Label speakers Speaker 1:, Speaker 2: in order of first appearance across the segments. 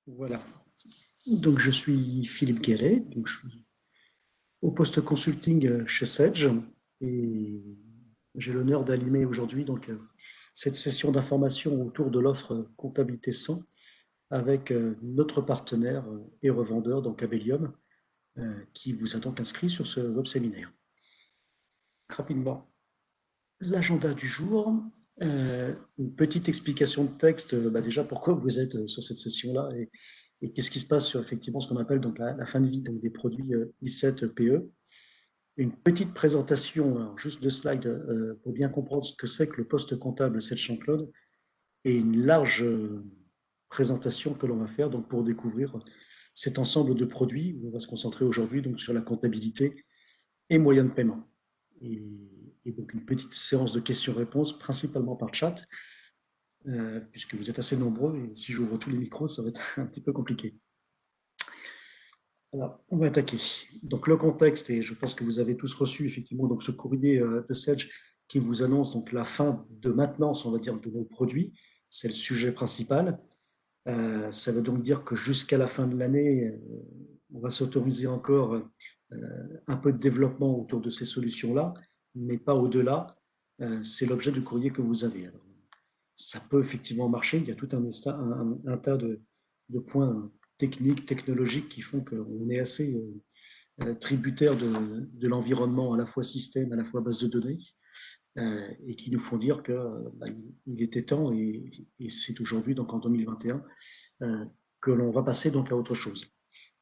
Speaker 1: Voilà. Donc, je suis Philippe Guéret, donc je suis au poste consulting chez Sedge et j'ai l'honneur d'animer aujourd'hui cette session d'information autour de l'offre comptabilité 100 avec notre partenaire et revendeur, donc Abelium, qui vous a donc inscrit sur ce web séminaire. Rapidement, l'agenda du jour, une petite explication de texte, déjà pourquoi vous êtes sur cette session-là et qu'est-ce qui se passe sur effectivement ce qu'on appelle donc la fin de vie donc des produits I7 PE. Une petite présentation, alors juste 2 slides pour bien comprendre ce que c'est que le poste comptable 7 Champlain et une large présentation que l'on va faire donc pour découvrir cet ensemble de produits. On va se concentrer aujourd'hui donc sur la comptabilité et moyens de paiement. Et donc une petite séance de questions-réponses, principalement par chat, puisque vous êtes assez nombreux et si j'ouvre tous les micros, ça va être un petit peu compliqué. Alors, on va attaquer. Donc, le contexte, et je pense que vous avez tous reçu effectivement donc, ce courrier de Sedge qui vous annonce donc la fin de maintenance, on va dire, de nos produits. C'est le sujet principal. Ça veut donc dire que jusqu'à la fin de l'année, on va s'autoriser encore un peu de développement autour de ces solutions-là, mais pas au-delà. C'est l'objet du courrier que vous avez. Alors, ça peut effectivement marcher. Il y a tout un tas de points techniques, technologiques qui font qu'on est assez tributaire de l'environnement, à la fois système, à la fois base de données, et qui nous font dire que il était temps, et c'est aujourd'hui, donc en 2021, que l'on va passer donc à autre chose.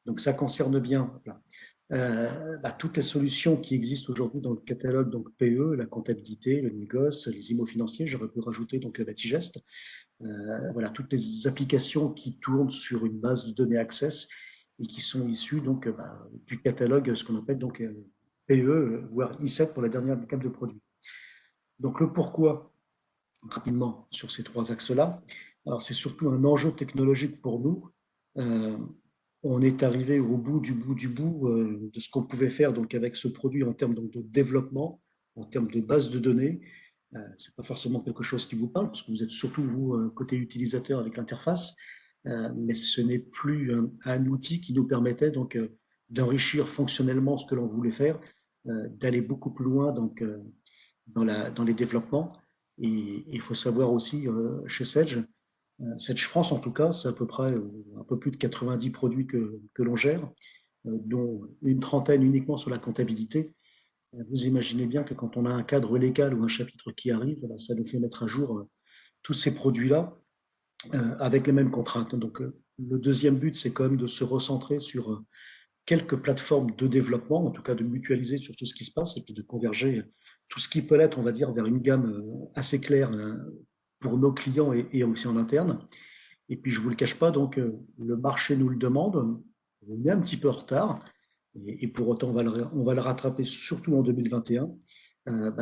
Speaker 1: Donc ça concerne bien toutes les solutions qui existent aujourd'hui dans le catalogue donc PE, la comptabilité, le négoce, les IMO financiers. J'aurais pu rajouter donc la Digest. Voilà, toutes les applications qui tournent sur une base de données Access et qui sont issues du catalogue, ce qu'on appelle donc PE, voire I7 pour la dernière gamme de produits. Donc le pourquoi, rapidement, sur ces 3 axes-là. Alors c'est surtout un enjeu technologique pour nous. Euh, on est arrivé au bout de ce qu'on pouvait faire donc avec ce produit en termes donc, de développement, en termes de base de données. C'est pas forcément quelque chose qui vous parle, parce que vous êtes surtout, vous, côté utilisateur avec l'interface, mais ce n'est plus un outil qui nous permettait donc d'enrichir fonctionnellement ce que l'on voulait faire, d'aller beaucoup plus loin donc, dans les développements. Et il faut savoir aussi, chez Sedge France en tout cas, c'est à peu près un peu plus de 90 produits que l'on gère, dont une trentaine uniquement sur la comptabilité. Vous imaginez bien que quand on a un cadre légal ou un chapitre qui arrive, ça nous fait mettre à jour tous ces produits-là avec les mêmes contraintes. Donc, le deuxième but, c'est quand même de se recentrer sur quelques plateformes de développement, en tout cas de mutualiser sur tout ce qui se passe et puis de converger tout ce qui peut l'être, on va dire, vers une gamme assez claire pour nos clients et aussi en interne. Et puis, je ne vous le cache pas, donc, le marché nous le demande. On est un petit peu en retard. Et pour autant, on va le rattraper surtout en 2021.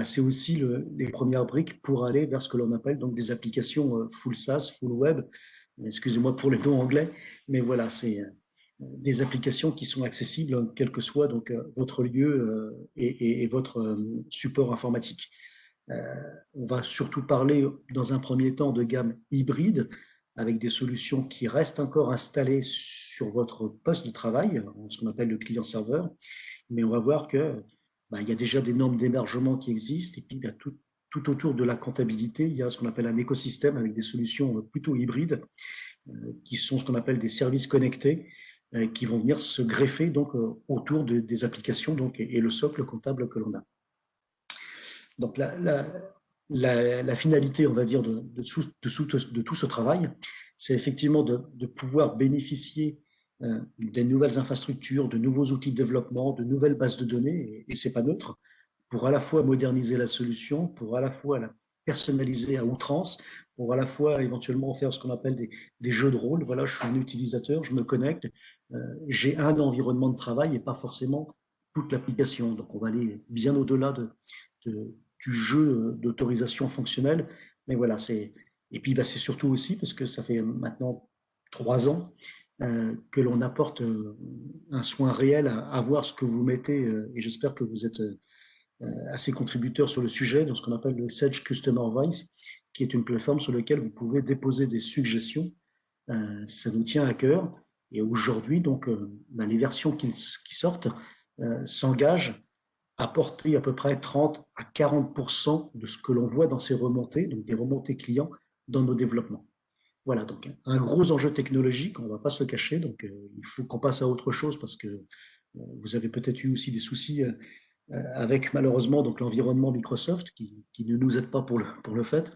Speaker 1: C'est aussi les premières briques pour aller vers ce que l'on appelle donc des applications full SaaS, full web. Excusez-moi pour les noms anglais, mais voilà, c'est des applications qui sont accessibles quel que soit donc votre lieu et votre support informatique. Euh, on va surtout parler dans un premier temps de gamme hybride avec des solutions qui restent encore installées sur votre poste de travail, ce qu'on appelle le client-serveur, mais on va voir que il y a déjà des normes d'émergement qui existent et puis tout autour de la comptabilité, il y a ce qu'on appelle un écosystème avec des solutions plutôt hybrides qui sont ce qu'on appelle des services connectés qui vont venir se greffer donc autour des applications donc et le socle comptable que l'on a. Donc la finalité, on va dire, de tout ce travail, c'est effectivement de pouvoir bénéficier des nouvelles infrastructures, de nouveaux outils de développement, de nouvelles bases de données, et c'est pas neutre, pour à la fois moderniser la solution, pour à la fois la personnaliser à outrance, pour à la fois éventuellement faire ce qu'on appelle des jeux de rôle. Voilà, je suis un utilisateur, je me connecte, j'ai un environnement de travail et pas forcément toute l'application. Donc on va aller bien au-delà du jeu d'autorisation fonctionnelle. Mais voilà, et puis c'est surtout aussi parce que ça fait maintenant 3 ans que l'on apporte un soin réel à voir ce que vous mettez, et j'espère que vous êtes assez contributeurs sur le sujet, dans ce qu'on appelle le Sedge Customer Voice, qui est une plateforme sur laquelle vous pouvez déposer des suggestions Ça nous tient à cœur. Et aujourd'hui, donc, les versions qui sortent s'engagent à porter à peu près 30 à 40% de ce que l'on voit dans ces remontées, donc des remontées clients dans nos développements. Voilà, donc un gros enjeu technologique, on ne va pas se le cacher, donc il faut qu'on passe à autre chose parce que vous avez peut-être eu aussi des soucis avec malheureusement donc l'environnement Microsoft qui ne nous aide pas pour le fait,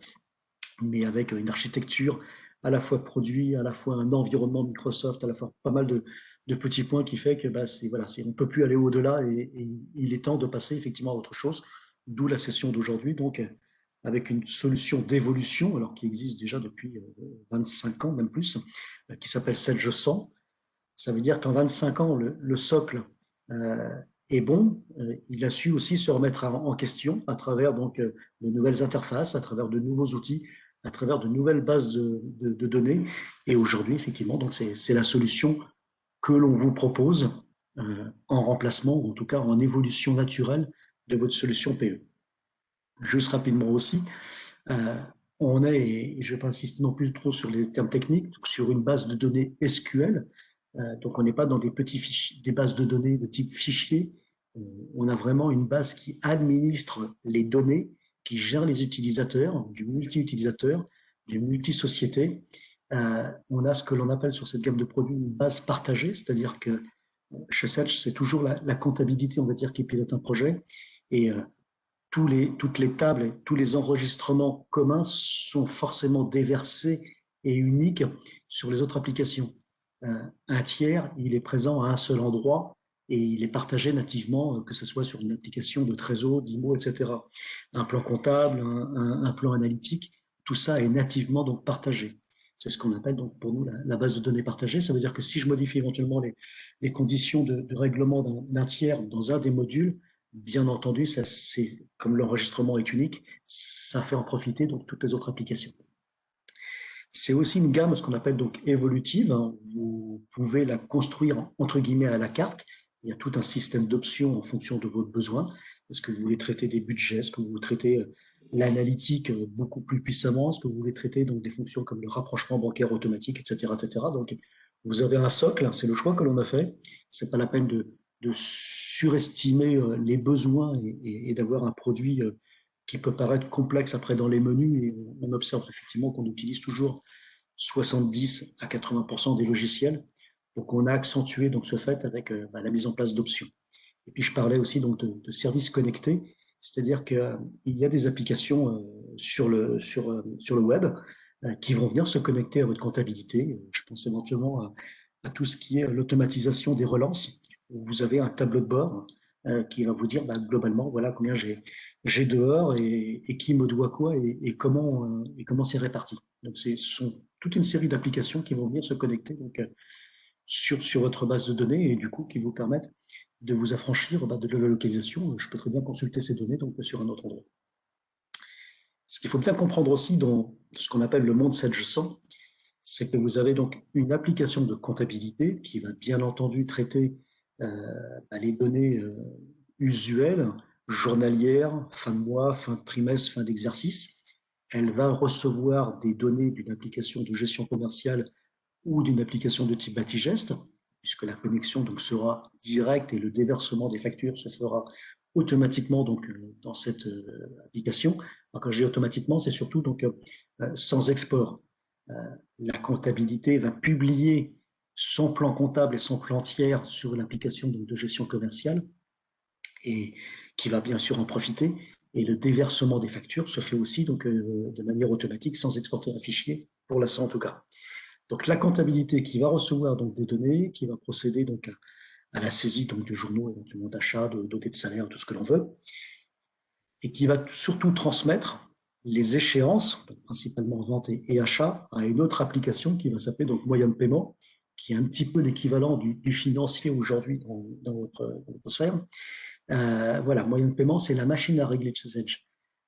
Speaker 1: mais avec une architecture à la fois produit, à la fois un environnement Microsoft, à la fois pas mal de petits points qui fait que voilà, on ne peut plus aller au-delà et il est temps de passer effectivement à autre chose, d'où la session d'aujourd'hui, donc avec une solution d'évolution, alors qui existe déjà depuis 25 ans, même plus, qui s'appelle Sedge 100. Ça veut dire qu'en 25 ans, le socle euh, est bon. Il a su aussi se remettre en question à travers donc de nouvelles interfaces, à travers de nouveaux outils, à travers de nouvelles bases de données. Et aujourd'hui, effectivement, donc c'est la solution que l'on vous propose en remplacement, ou en tout cas en évolution naturelle de votre solution PE. Juste rapidement aussi, euh, on est, et je ne vais pas insister non plus trop sur les termes techniques, sur une base de données SQL. Donc on n'est pas dans des petits fichiers, des bases de données de type fichier. On a vraiment une base qui administre les données, qui gère les utilisateurs, du multi-utilisateur, du multi-société. On a ce que l'on appelle sur cette gamme de produits une base partagée, c'est-à-dire que chez Sage, c'est toujours la comptabilité, on va dire, qui pilote un projet. Et toutes les tables et tous les enregistrements communs sont forcément déversés et uniques sur les autres applications. Un tiers, il est présent à un seul endroit et il est partagé nativement, que ce soit sur une application de Trésor, d'IMO, etc. Un plan comptable, un plan analytique, tout ça est nativement donc partagé. C'est ce qu'on appelle donc pour nous la base de données partagée. Ça veut dire que si je modifie éventuellement les conditions de règlement d'un tiers dans un des modules, bien entendu, ça, comme l'enregistrement est unique, ça fait en profiter donc toutes les autres applications. C'est aussi une gamme, ce qu'on appelle donc évolutive. Vous pouvez la construire entre guillemets à la carte. Il y a tout un système d'options en fonction de votre besoin. Est-ce que vous voulez traiter des budgets? Est-ce que vous voulez traiter l'analytique beaucoup plus puissamment? Est-ce que vous voulez traiter donc des fonctions comme le rapprochement bancaire automatique, etc., etc. Donc, vous avez un socle. C'est le choix que l'on a fait. C'est pas la peine de surestimer les besoins et d'avoir un produit qui peut paraître complexe après dans les menus. Et on observe effectivement qu'on utilise toujours 70 à 80% des logiciels. Donc, on a accentué donc ce fait avec la mise en place d'options. Et puis, je parlais aussi donc de services connectés, c'est-à-dire qu'il y a des applications sur le web qui vont venir se connecter à votre comptabilité. Je pense éventuellement à tout ce qui est l'automatisation des relances, où vous avez un tableau de bord qui va vous dire globalement voilà combien j'ai dehors et qui me doit quoi et comment c'est réparti. Donc, ce sont toute une série d'applications qui vont venir se connecter donc, sur votre base de données et du coup qui vous permettent de vous affranchir de la localisation. Je peux très bien consulter ces données donc, sur un autre endroit. Ce qu'il faut bien comprendre aussi dans ce qu'on appelle le monde 7G100, c'est que vous avez donc une application de comptabilité qui va bien entendu traiter les données usuelles, journalières, fin de mois, fin de trimestre, fin d'exercice. Elle va recevoir des données d'une application de gestion commerciale ou d'une application de type Batigest, puisque la connexion donc sera directe et le déversement des factures se fera automatiquement donc dans cette application. Alors, quand je dis automatiquement, c'est surtout donc sans export. La comptabilité va publier son plan comptable et son plan tiers sur l'application de gestion commerciale et qui va bien sûr en profiter. Et le déversement des factures se fait aussi donc de manière automatique sans exporter un fichier, pour l'instant en tout cas. Donc la comptabilité qui va recevoir donc des données, qui va procéder donc à la saisie donc de journaux éventuellement d'achat, de données de salaire, tout ce que l'on veut, et qui va surtout transmettre les échéances, donc principalement vente et achat, à une autre application qui va s'appeler donc moyen de paiement, qui est un petit peu l'équivalent du financier aujourd'hui dans votre sphère. Voilà, moyen de paiement, c'est la machine à régler chez Edge.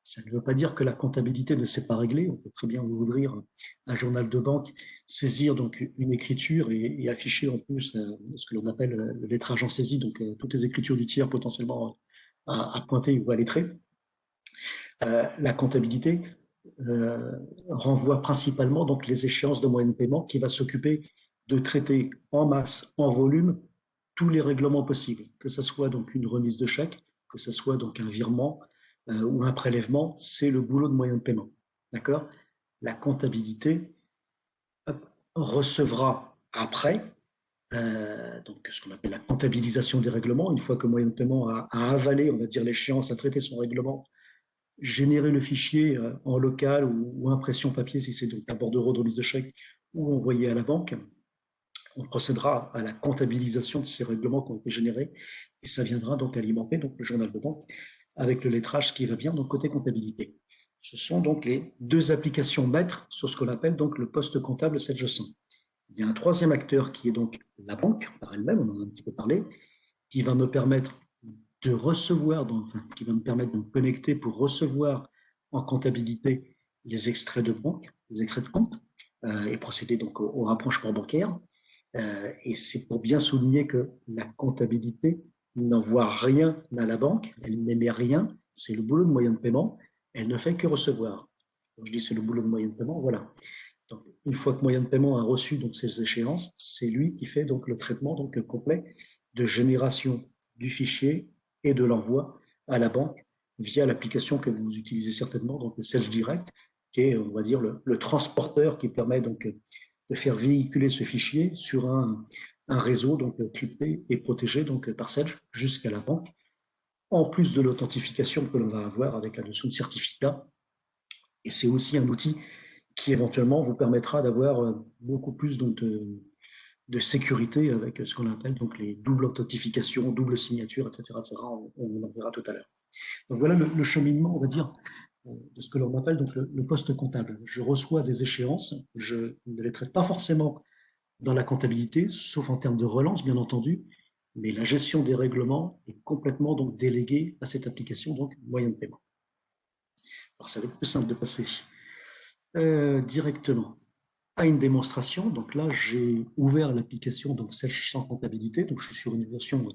Speaker 1: Ça ne veut pas dire que la comptabilité ne s'est pas réglée. On peut très bien ouvrir un journal de banque, saisir donc une écriture et afficher en plus ce que l'on appelle le lettrage en saisie, donc toutes les écritures du tiers potentiellement à pointer ou à lettrer. La comptabilité renvoie principalement donc les échéances de moyens de paiement qui va s'occuper de traiter en masse, en volume, tous les règlements possibles, que ce soit donc une remise de chèque, que ce soit donc un virement ou un prélèvement, c'est le boulot de moyen de paiement. D'accord? La comptabilité recevra après donc ce qu'on appelle la comptabilisation des règlements, une fois que moyen de paiement a avalé, on va dire, l'échéance, a traité son règlement, générer le fichier en local ou impression papier si c'est donc un bordereau de remise de chèque ou envoyé à la banque. On procédera à la comptabilisation de ces règlements qui ont été générés et ça viendra donc alimenter donc, le journal de banque avec le lettrage qui va bien, donc côté comptabilité. Ce sont donc les deux applications maîtres sur ce qu'on appelle donc le poste comptable 700. Il y a un troisième acteur qui est donc la banque par elle-même, on en a un petit peu parlé, qui va me permettre de recevoir, enfin, qui va me permettre de me connecter pour recevoir en comptabilité les extraits de banque, les extraits de compte, et procéder donc au rapprochement bancaire. Et c'est pour bien souligner que la comptabilité n'envoie rien à la banque, elle n'émet rien, c'est le boulot de moyen de paiement, elle ne fait que recevoir. Quand je dis c'est le boulot de moyen de paiement, voilà. Donc, une fois que moyen de paiement a reçu donc ces échéances, c'est lui qui fait donc le traitement donc complet de génération du fichier et de l'envoi à la banque via l'application que vous utilisez certainement, donc le Sage Direct, qui est, on va dire, le transporteur qui permet donc de faire véhiculer ce fichier sur un réseau donc crypté et protégé donc par Sage jusqu'à la banque, en plus de l'authentification que l'on va avoir avec la notion de certificat. Et c'est aussi un outil qui éventuellement vous permettra d'avoir beaucoup plus donc, de sécurité avec ce qu'on appelle donc les doubles authentifications, double signature, etc. etc. On en verra tout à l'heure. Donc voilà le cheminement, on va dire, de ce que l'on appelle donc le poste comptable. Je reçois des échéances, je ne les traite pas forcément dans la comptabilité, sauf en termes de relance, bien entendu, mais la gestion des règlements est complètement donc déléguée à cette application, donc moyen de paiement. Alors ça va être plus simple de passer directement à une démonstration. Donc là, j'ai ouvert l'application donc Sage sans comptabilité. Donc je suis sur une version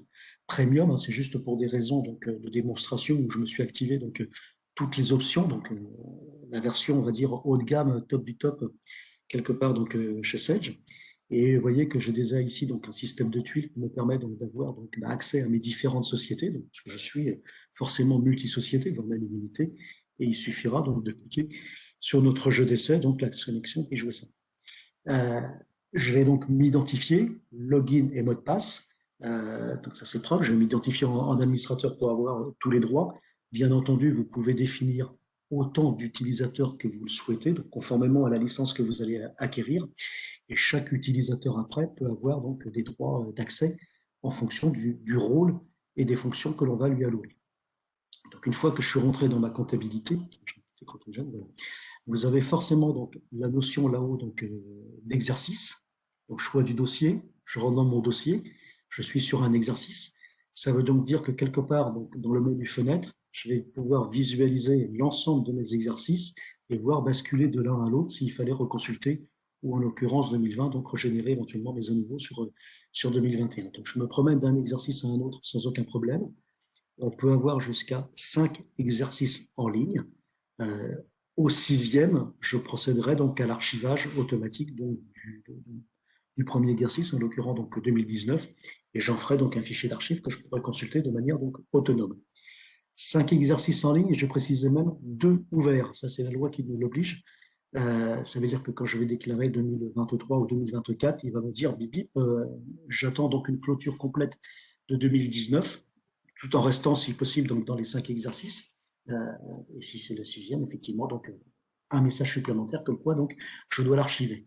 Speaker 1: premium. Hein, c'est juste pour des raisons donc de démonstration où je me suis activé donc toutes les options. Donc la version on va dire haut de gamme, top du top quelque part donc chez Sage. Et vous voyez que j'ai déjà ici donc un système de tuiles qui me permet donc d'avoir donc accès à mes différentes sociétés. Donc, parce que je suis forcément multi-société, voire même illimité. Et il suffira donc de cliquer sur notre jeu d'essai, donc la connexion et jouer ça. Euh, je vais donc m'identifier, login et mot de passe. Donc ça c'est propre, je vais m'identifier en administrateur pour avoir tous les droits. Bien entendu, vous pouvez définir autant d'utilisateurs que vous le souhaitez, donc conformément à la licence que vous allez acquérir. Et chaque utilisateur après peut avoir donc des droits d'accès en fonction du rôle et des fonctions que l'on va lui allouer. Donc une fois que je suis rentré dans ma comptabilité, vous avez forcément donc la notion là-haut donc d'exercice. Donc choix du dossier, je rentre dans mon dossier, je suis sur un exercice. Ça veut donc dire que quelque part donc, dans le menu fenêtre, je vais pouvoir visualiser l'ensemble de mes exercices et voir basculer de l'un à l'autre s'il fallait reconsulter ou en l'occurrence 2020, donc régénérer éventuellement mes nouveaux sur 2021. Donc je me promène d'un exercice à un autre sans aucun problème. On peut avoir jusqu'à 5 exercices en ligne. Euh, Au sixième, je procéderai donc à l'archivage automatique donc, du premier exercice, en l'occurrence donc 2019, et j'en ferai donc un fichier d'archives que je pourrai consulter de manière donc autonome. 5 exercices en ligne, et je précisais même 2 ouverts. Ça, c'est la loi qui nous l'oblige. Ça veut dire que quand je vais déclarer 2023 ou 2024, il va me dire, bip, bip, j'attends donc une clôture complète de 2019, tout en restant, si possible, donc dans les 5 exercices. Et si c'est le sixième, effectivement, donc un message supplémentaire comme quoi donc je dois l'archiver.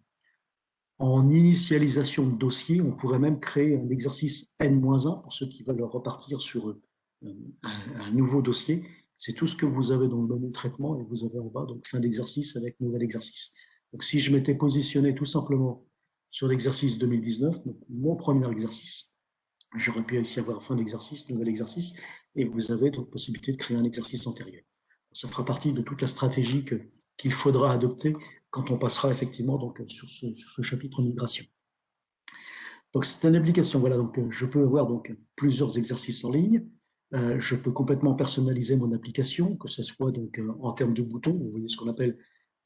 Speaker 1: En initialisation de dossier, on pourrait même créer un exercice N-1 pour ceux qui veulent repartir sur un nouveau dossier. C'est tout ce que vous avez dans le menu traitement et vous avez en bas donc fin d'exercice avec nouvel exercice. Donc si je m'étais positionné tout simplement sur l'exercice 2019, donc mon premier exercice, j'aurais pu ici avoir fin d'exercice, nouvel exercice, et vous avez donc possibilité de créer un exercice antérieur. Ça fera partie de toute la stratégie qu'il faudra adopter quand on passera effectivement donc, sur ce chapitre migration. Donc c'est une application, voilà, donc je peux avoir donc plusieurs exercices en ligne, je peux complètement personnaliser mon application, que ce soit donc en termes de boutons, vous voyez ce qu'on appelle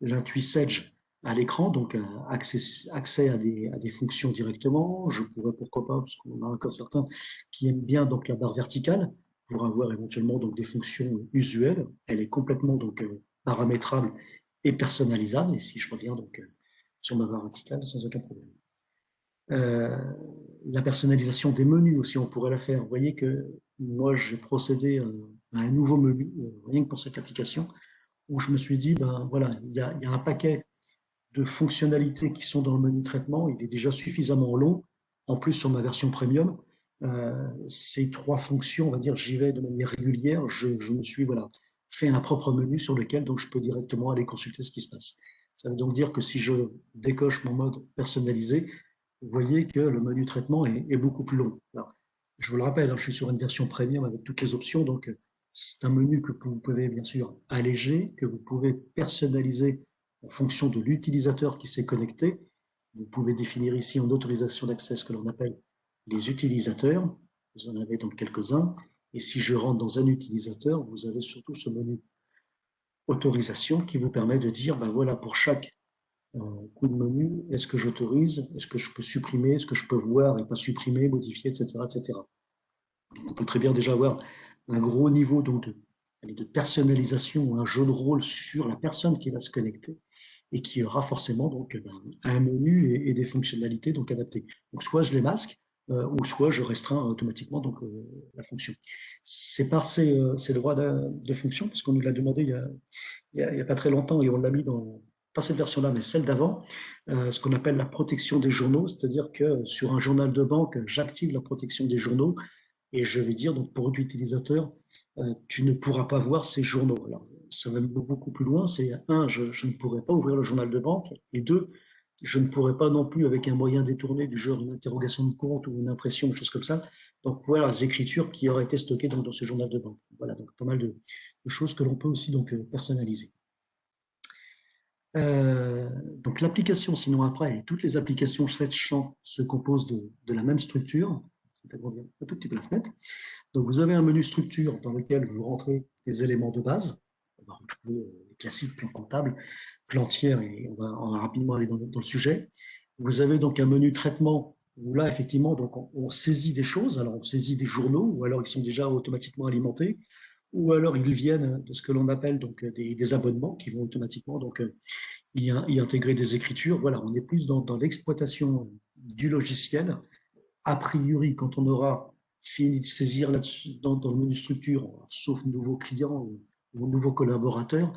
Speaker 1: l'IntuiSage à l'écran, donc accès à des fonctions directement. Je pourrais, pourquoi pas, parce qu'on a encore certains qui aiment bien donc la barre verticale pour avoir éventuellement donc des fonctions usuelles. Elle est complètement donc paramétrable et personnalisable. Et si je reviens donc sur ma barre verticale, sans aucun problème. Euh, la personnalisation des menus aussi, on pourrait la faire. Vous voyez que moi, j'ai procédé à un nouveau menu, rien que pour cette application, où je me suis dit, ben voilà, il y a un paquet de fonctionnalités qui sont dans le menu traitement, il est déjà suffisamment long. En plus, sur ma version premium, ces trois fonctions, on va dire, j'y vais de manière régulière. Je me suis voilà, fait un propre menu sur lequel donc, je peux directement aller consulter ce qui se passe. Ça veut donc dire que si je décoche mon mode personnalisé, vous voyez que le menu traitement est beaucoup plus long. Alors, je vous le rappelle, hein, je suis sur une version premium avec toutes les options, donc c'est un menu que vous pouvez bien sûr alléger, que vous pouvez personnaliser en fonction de l'utilisateur qui s'est connecté. Vous pouvez définir ici en autorisation d'accès ce que l'on appelle les utilisateurs. Vous en avez donc quelques-uns. Et si je rentre dans un utilisateur, vous avez surtout ce menu autorisation qui vous permet de dire, ben voilà, pour chaque coup de menu, est-ce que j'autorise, est-ce que je peux supprimer, est-ce que je peux voir et pas supprimer, modifier, etc., etc. On peut très bien déjà avoir un gros niveau donc de personnalisation, un jeu de rôle sur la personne qui va se connecter et qui aura forcément donc un menu et des fonctionnalités donc adaptées. Donc soit je les masque ou soit je restreins automatiquement donc la fonction. C'est par ces droits de fonction parce qu'on nous l'a demandé il y a pas très longtemps et on l'a mis dans pas cette version-là, mais celle d'avant, ce qu'on appelle la protection des journaux, c'est-à-dire que sur un journal de banque, j'active la protection des journaux et je vais dire, donc pour l'utilisateur, tu ne pourras pas voir ces journaux. Alors, ça va beaucoup plus loin. C'est un, je ne pourrai pas ouvrir le journal de banque. Et deux, je ne pourrai pas non plus, avec un moyen détourné du genre une interrogation de compte ou une impression, des choses comme ça, donc voir les écritures qui auraient été stockées dans ce journal de banque. Voilà, donc pas mal de choses que l'on peut aussi donc personnaliser. Donc l'application, sinon après, et toutes les applications 7 champs se composent de la même structure. C'est-à-dire un tout petit peu la fenêtre. Donc, vous avez un menu structure dans lequel vous rentrez des éléments de base. On va retrouver les classiques plan comptable, plan tiers, et on va rapidement aller dans le sujet. Vous avez donc un menu traitement où là, effectivement, donc on saisit des choses. Alors, on saisit des journaux, ou alors ils sont déjà automatiquement alimentés, ou alors ils viennent de ce que l'on appelle donc des abonnements qui vont automatiquement donc y intégrer des écritures. Voilà, on est plus dans l'exploitation du logiciel a priori, quand on aura fini de saisir là-dessus dans le menu structure, sauf nouveaux clients ou nouveaux collaborateurs,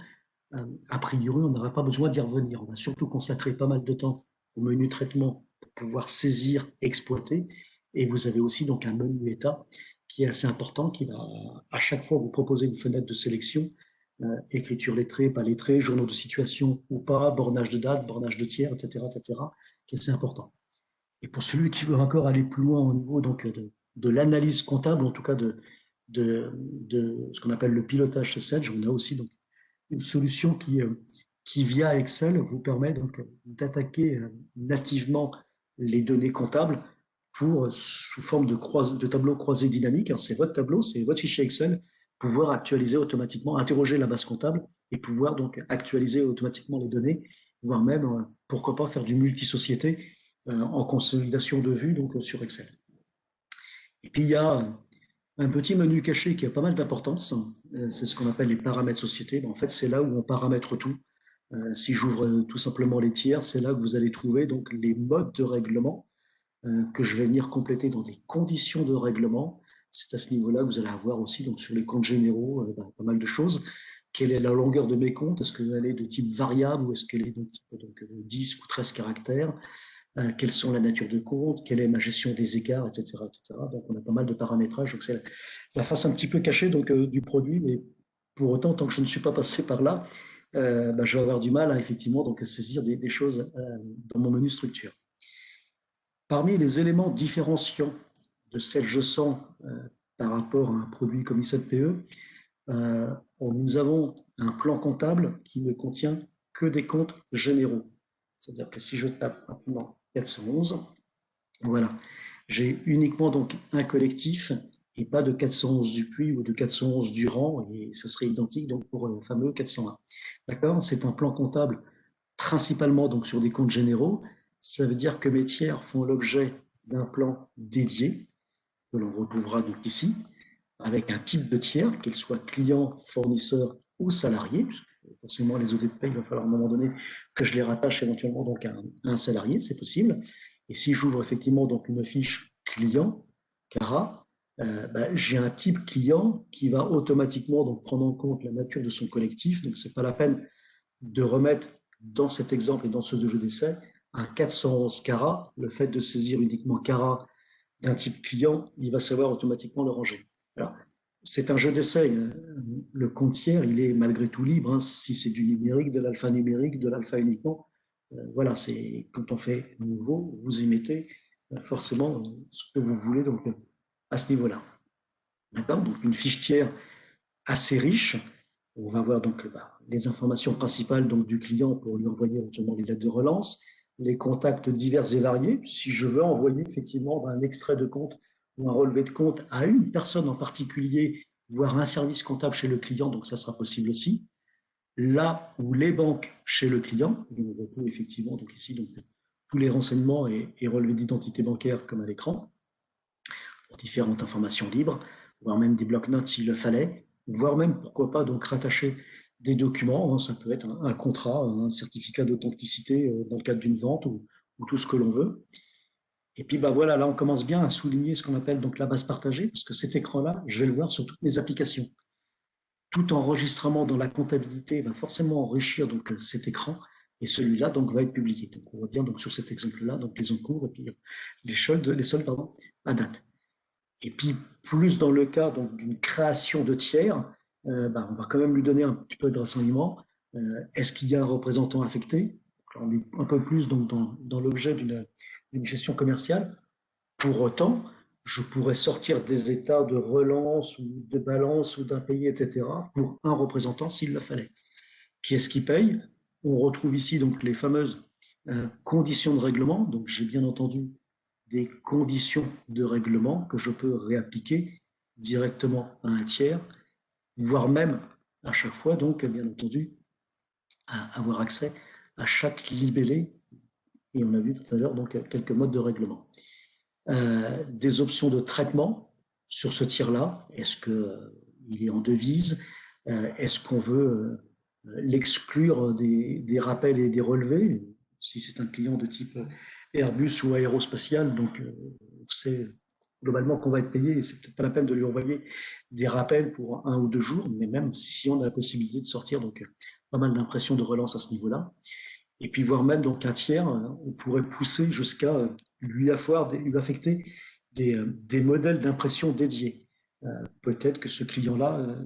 Speaker 1: a priori, on n'aura pas besoin d'y revenir. On va surtout consacrer pas mal de temps au menu traitement pour pouvoir saisir, exploiter. Et vous avez aussi donc un menu état qui est assez important, qui va à chaque fois vous proposer une fenêtre de sélection, écriture lettrée, pas lettrée, journaux de situation ou pas, bornage de date, bornage de tiers, etc., qui est assez important. Et pour celui qui veut encore aller plus loin au niveau donc, de l'analyse comptable, en tout cas de ce qu'on appelle le pilotage Sage, on a aussi donc, une solution qui, via Excel, vous permet donc d'attaquer nativement les données comptables sous forme de tableau croisé dynamique. C'est votre tableau, c'est votre fichier Excel, pouvoir actualiser automatiquement, interroger la base comptable et pouvoir donc actualiser automatiquement les données, voire même, pourquoi pas, faire du multisociété en consolidation de vue donc sur Excel. Et puis il y a un petit menu caché qui a pas mal d'importance, c'est ce qu'on appelle les paramètres société. En fait, c'est là où on paramètre tout. Si j'ouvre tout simplement les tiers, c'est là que vous allez trouver donc les modes de règlement que je vais venir compléter dans des conditions de règlement. C'est à ce niveau-là que vous allez avoir aussi donc sur les comptes généraux pas mal de choses. Quelle est la longueur de mes comptes? Est-ce qu'elle est de type variable ou est-ce qu'elle est de type donc, 10 ou 13 caractères? Quelles sont la nature de compte, quelle est ma gestion des écarts, etc., etc. Donc, on a pas mal de paramétrages. Donc, c'est la face un petit peu cachée donc, du produit, mais pour autant, tant que je ne suis pas passé par là, je vais avoir du mal à effectivement donc, à saisir des choses dans mon menu structure. Parmi les éléments différenciants de celle je sens par rapport à un produit comme I7PE, nous avons un plan comptable qui ne contient que des comptes généraux. C'est-à-dire que si je tape rapidement 411, voilà, j'ai uniquement donc un collectif et pas de 411 du puits ou de 411 du rang, et ce serait identique donc pour le fameux 401. D'accord? C'est un plan comptable principalement donc sur des comptes généraux. Ça veut dire que mes tiers font l'objet d'un plan dédié, que l'on retrouvera donc ici, avec un type de tiers, qu'il soit client, fournisseur ou salarié. Forcément, les ODP, il va falloir à un moment donné que je les rattache éventuellement donc à un salarié, c'est possible. Et si j'ouvre effectivement donc une fiche client, Cara, j'ai un type client qui va automatiquement donc prendre en compte la nature de son collectif. Donc, ce n'est pas la peine de remettre dans cet exemple et dans ce jeu d'essai un 411 Cara. Le fait de saisir uniquement Cara d'un type client, il va savoir automatiquement le ranger. Alors, c'est un jeu d'essai. Le compte tiers, il est malgré tout libre. Hein. Si c'est du numérique, de l'alpha numérique, de l'alpha uniquement, voilà, c'est quand on fait nouveau, vous y mettez forcément ce que vous voulez donc, à ce niveau-là. D'accord. Donc, une fiche tiers assez riche. On va voir donc les informations principales donc, du client pour lui envoyer éventuellement les lettres de relance, les contacts divers et variés. Si je veux envoyer effectivement un extrait de compte ou un relevé de compte à une personne en particulier, voire un service comptable chez le client, donc ça sera possible aussi. Là où les banques chez le client, on retrouve effectivement donc ici donc, tous les renseignements et relevés d'identité bancaire comme à l'écran, pour différentes informations libres, voire même des blocs-notes s'il le fallait, voire même, pourquoi pas, donc rattacher des documents, hein, ça peut être un contrat, un certificat d'authenticité dans le cadre d'une vente ou tout ce que l'on veut. Et puis voilà, là on commence bien à souligner ce qu'on appelle donc la base partagée, parce que cet écran-là, je vais le voir sur toutes mes applications. Tout enregistrement dans la comptabilité va forcément enrichir donc cet écran, et celui-là donc va être publié. Donc on voit bien donc sur cet exemple-là donc les encours et puis les soldes pardon, à date. Et puis, plus dans le cas d'une création de tiers, on va quand même lui donner un petit peu de renseignement. Est-ce qu'il y a un représentant affecté? On est un peu plus donc, dans l'objet d'une gestion commerciale. Pour autant, je pourrais sortir des états de relance ou de balance ou d'impayé, etc., pour un représentant s'il le fallait. Qui est-ce qui paye? On retrouve ici donc les fameuses conditions de règlement. Donc, j'ai bien entendu des conditions de règlement que je peux réappliquer directement à un tiers, voire même à chaque fois, donc bien entendu, à avoir accès à chaque libellé. Et on a vu tout à l'heure donc quelques modes de règlement. Des options de traitement sur ce tiers-là. Est-ce qu'il est en devise? Est-ce qu'on veut l'exclure des rappels et des relevés? Si c'est un client de type Airbus ou aérospatial, donc on sait globalement qu'on va être payé et c'est peut-être pas la peine de lui envoyer des rappels pour 1 ou 2 jours, mais même si on a la possibilité de sortir donc pas mal d'impressions de relance à ce niveau-là. Et puis voire même donc un tiers, on pourrait pousser jusqu'à lui affecter des modèles d'impression dédiés. Peut-être que ce client-là,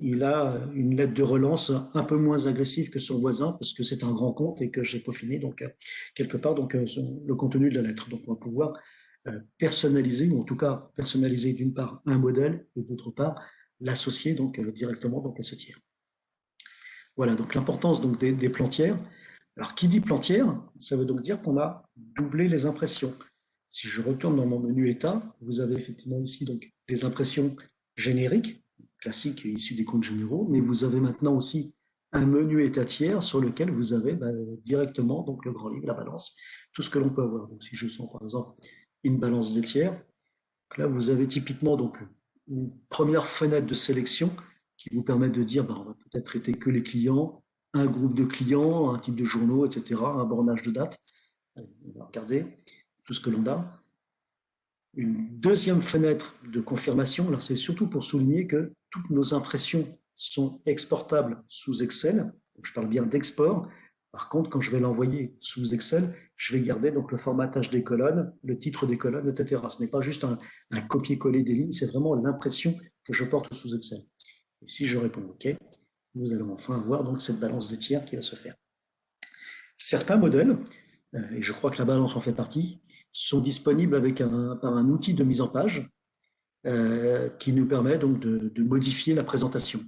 Speaker 1: il a une lettre de relance un peu moins agressive que son voisin parce que c'est un grand compte et que j'ai peaufiné donc quelque part donc le contenu de la lettre. Donc on va pouvoir personnaliser ou en tout cas personnaliser d'une part un modèle et d'autre part l'associer donc directement donc à ce tiers. Voilà donc l'importance donc des plans tiers. Alors qui dit plan tiers, ça veut donc dire qu'on a doublé les impressions. Si je retourne dans mon menu état, vous avez effectivement ici donc des impressions génériques classique issu des comptes généraux, mais vous avez maintenant aussi un menu état tiers sur lequel vous avez directement donc le grand livre, la balance, tout ce que l'on peut avoir. Donc si je sens par exemple une balance des tiers, là vous avez typiquement donc une première fenêtre de sélection qui vous permet de dire on va peut-être traiter que les clients, un groupe de clients, un type de journaux, etc., un bornage de date. On va regarder tout ce que l'on a. Une deuxième fenêtre de confirmation, alors c'est surtout pour souligner que toutes nos impressions sont exportables sous Excel. Donc je parle bien d'export. Par contre, quand je vais l'envoyer sous Excel, je vais garder donc le formatage des colonnes, le titre des colonnes, etc. Ce n'est pas juste un copier-coller des lignes, c'est vraiment l'impression que je porte sous Excel. Et si je réponds OK, nous allons enfin avoir donc cette balance des tiers qui va se faire. Certains modèles, et je crois que la balance en fait partie, sont disponibles par un outil de mise en page qui nous permet donc de modifier la présentation.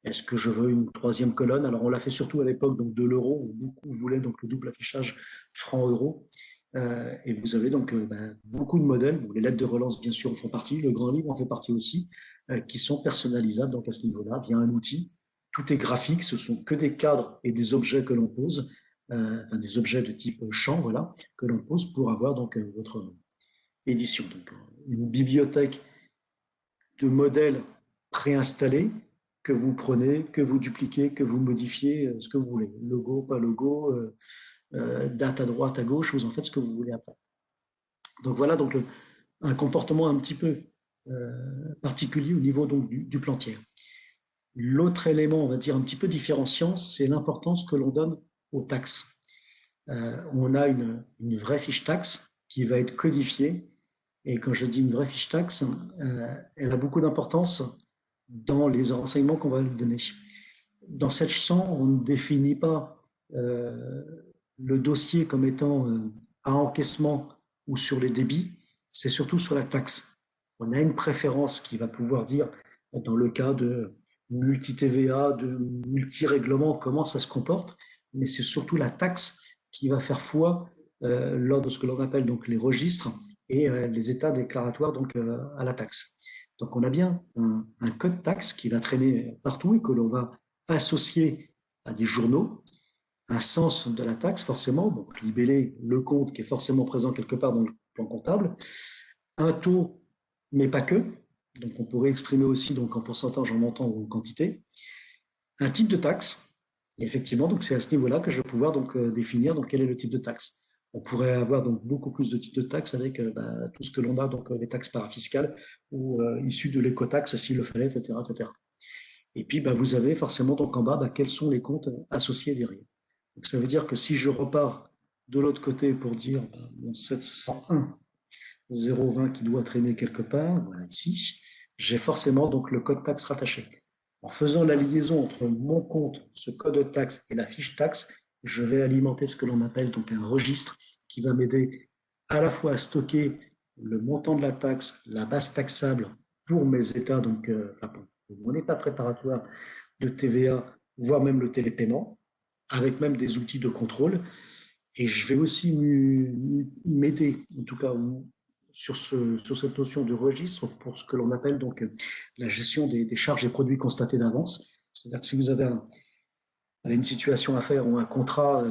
Speaker 1: Est-ce que je veux une troisième colonne? Alors on l'a fait surtout à l'époque donc de l'euro, où beaucoup voulaient donc le double affichage franc-euro. Et vous avez donc beaucoup de modèles, bon, les lettres de relance bien sûr en font partie, le grand livre en fait partie aussi, qui sont personnalisables donc à ce niveau-là via un outil. Tout est graphique, ce sont que des cadres et des objets que l'on pose. enfin, des objets de type champ, voilà, que l'on pose pour avoir donc votre édition. Donc, une bibliothèque de modèles préinstallés que vous prenez, que vous dupliquez, que vous modifiez, ce que vous voulez. Logo, pas logo, date à droite, à gauche, vous en faites ce que vous voulez après. Donc voilà donc un comportement un petit peu particulier au niveau donc, du plan tiers. L'autre élément, on va dire un petit peu différenciant, c'est l'importance que l'on donne aux taxes. On a une vraie fiche taxe qui va être codifiée. Et quand je dis une vraie fiche taxe, elle a beaucoup d'importance dans les renseignements qu'on va lui donner. Dans Sage 100, on ne définit pas le dossier comme étant à encaissement ou sur les débits, c'est surtout sur la taxe. On a une préférence qui va pouvoir dire, dans le cas de multi-TVA, de multi-règlement, comment ça se comporte, mais c'est surtout la taxe qui va faire foi lors de ce que l'on appelle donc les registres et les états déclaratoires donc, à la taxe. Donc on a bien un code taxe qui va traîner partout et que l'on va associer à des journaux, un sens de la taxe forcément, donc libellé, le compte qui est forcément présent quelque part dans le plan comptable, un taux, mais pas que, donc on pourrait exprimer aussi donc en pourcentage, en montant ou en quantité, un type de taxe, et effectivement, donc c'est à ce niveau-là que je vais pouvoir donc définir donc quel est le type de taxe. On pourrait avoir donc beaucoup plus de types de taxes avec tout ce que l'on a, donc les taxes parafiscales ou issues de l'écotaxe s'il le fallait, etc., etc. Et puis, vous avez forcément donc en bas quels sont les comptes associés derrière. Donc, ça veut dire que si je repars de l'autre côté pour dire mon 701 020 qui doit traîner quelque part, voilà ici, j'ai forcément donc le code taxe rattaché. En faisant la liaison entre mon compte, ce code de taxe et la fiche taxe, je vais alimenter ce que l'on appelle donc un registre qui va m'aider à la fois à stocker le montant de la taxe, la base taxable pour mes états, donc pour mon état préparatoire de TVA, voire même le télépaiement, avec même des outils de contrôle. Et je vais aussi m'aider, en tout cas, sur cette notion de registre pour ce que l'on appelle donc la gestion des charges et produits constatés d'avance. C'est-à-dire que si vous avez une situation à faire ou un contrat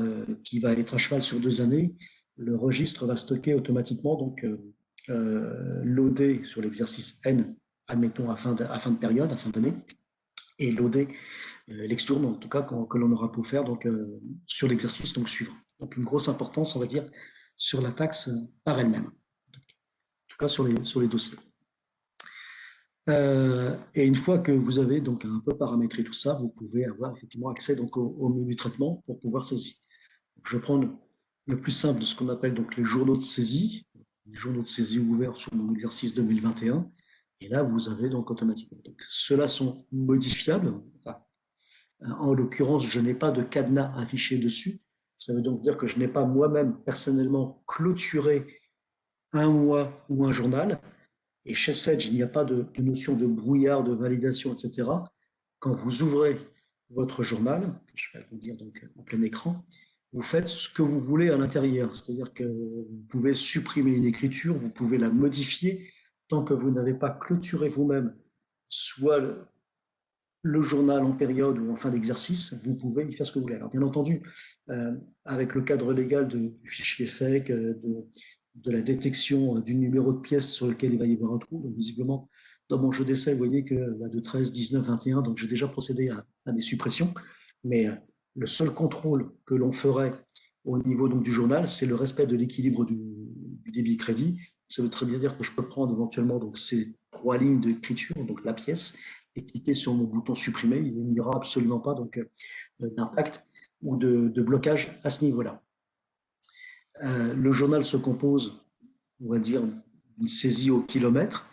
Speaker 1: qui va être à cheval sur 2 années, le registre va stocker automatiquement donc loader sur l'exercice N, admettons à fin de période, à fin d'année, et loader l'extourne, en tout cas que l'on aura pour faire donc sur l'exercice donc suivant. Donc une grosse importance, on va dire, sur la taxe par elle-même, en tout cas sur les dossiers. Et une fois que vous avez donc un peu paramétré tout ça, vous pouvez avoir effectivement accès donc au menu traitement pour pouvoir saisir. Donc, je vais prendre le plus simple de ce qu'on appelle donc les journaux de saisie, les journaux de saisie ouverts sur mon exercice 2021. Et là, vous avez donc automatiquement. Donc, ceux-là sont modifiables. Enfin, en l'occurrence, je n'ai pas de cadenas affiché dessus. Ça veut donc dire que je n'ai pas moi-même personnellement clôturé un mois ou un journal. Et chez Sedge, il n'y a pas de notion de brouillard, de validation, etc. Quand vous ouvrez votre journal, je vais vous dire donc en plein écran, vous faites ce que vous voulez à l'intérieur. C'est-à-dire que vous pouvez supprimer une écriture, vous pouvez la modifier tant que vous n'avez pas clôturé vous-même soit le journal en période ou en fin d'exercice, vous pouvez y faire ce que vous voulez. Alors, bien entendu, avec le cadre légal du fichier FEC, de la détection du numéro de pièce sur lequel il va y avoir un trou, donc visiblement, dans mon jeu d'essai, vous voyez que de 13, 19, 21, donc j'ai déjà procédé à des suppressions, mais le seul contrôle que l'on ferait au niveau donc, du journal, c'est le respect de l'équilibre du débit crédit. Ça veut très bien dire que je peux prendre éventuellement donc, ces 3 lignes d'écriture, donc la pièce, et cliquer sur mon bouton supprimer, il n'y aura absolument pas d'impact ou de blocage à ce niveau-là. Le journal se compose, on va dire, d'une saisie au kilomètre.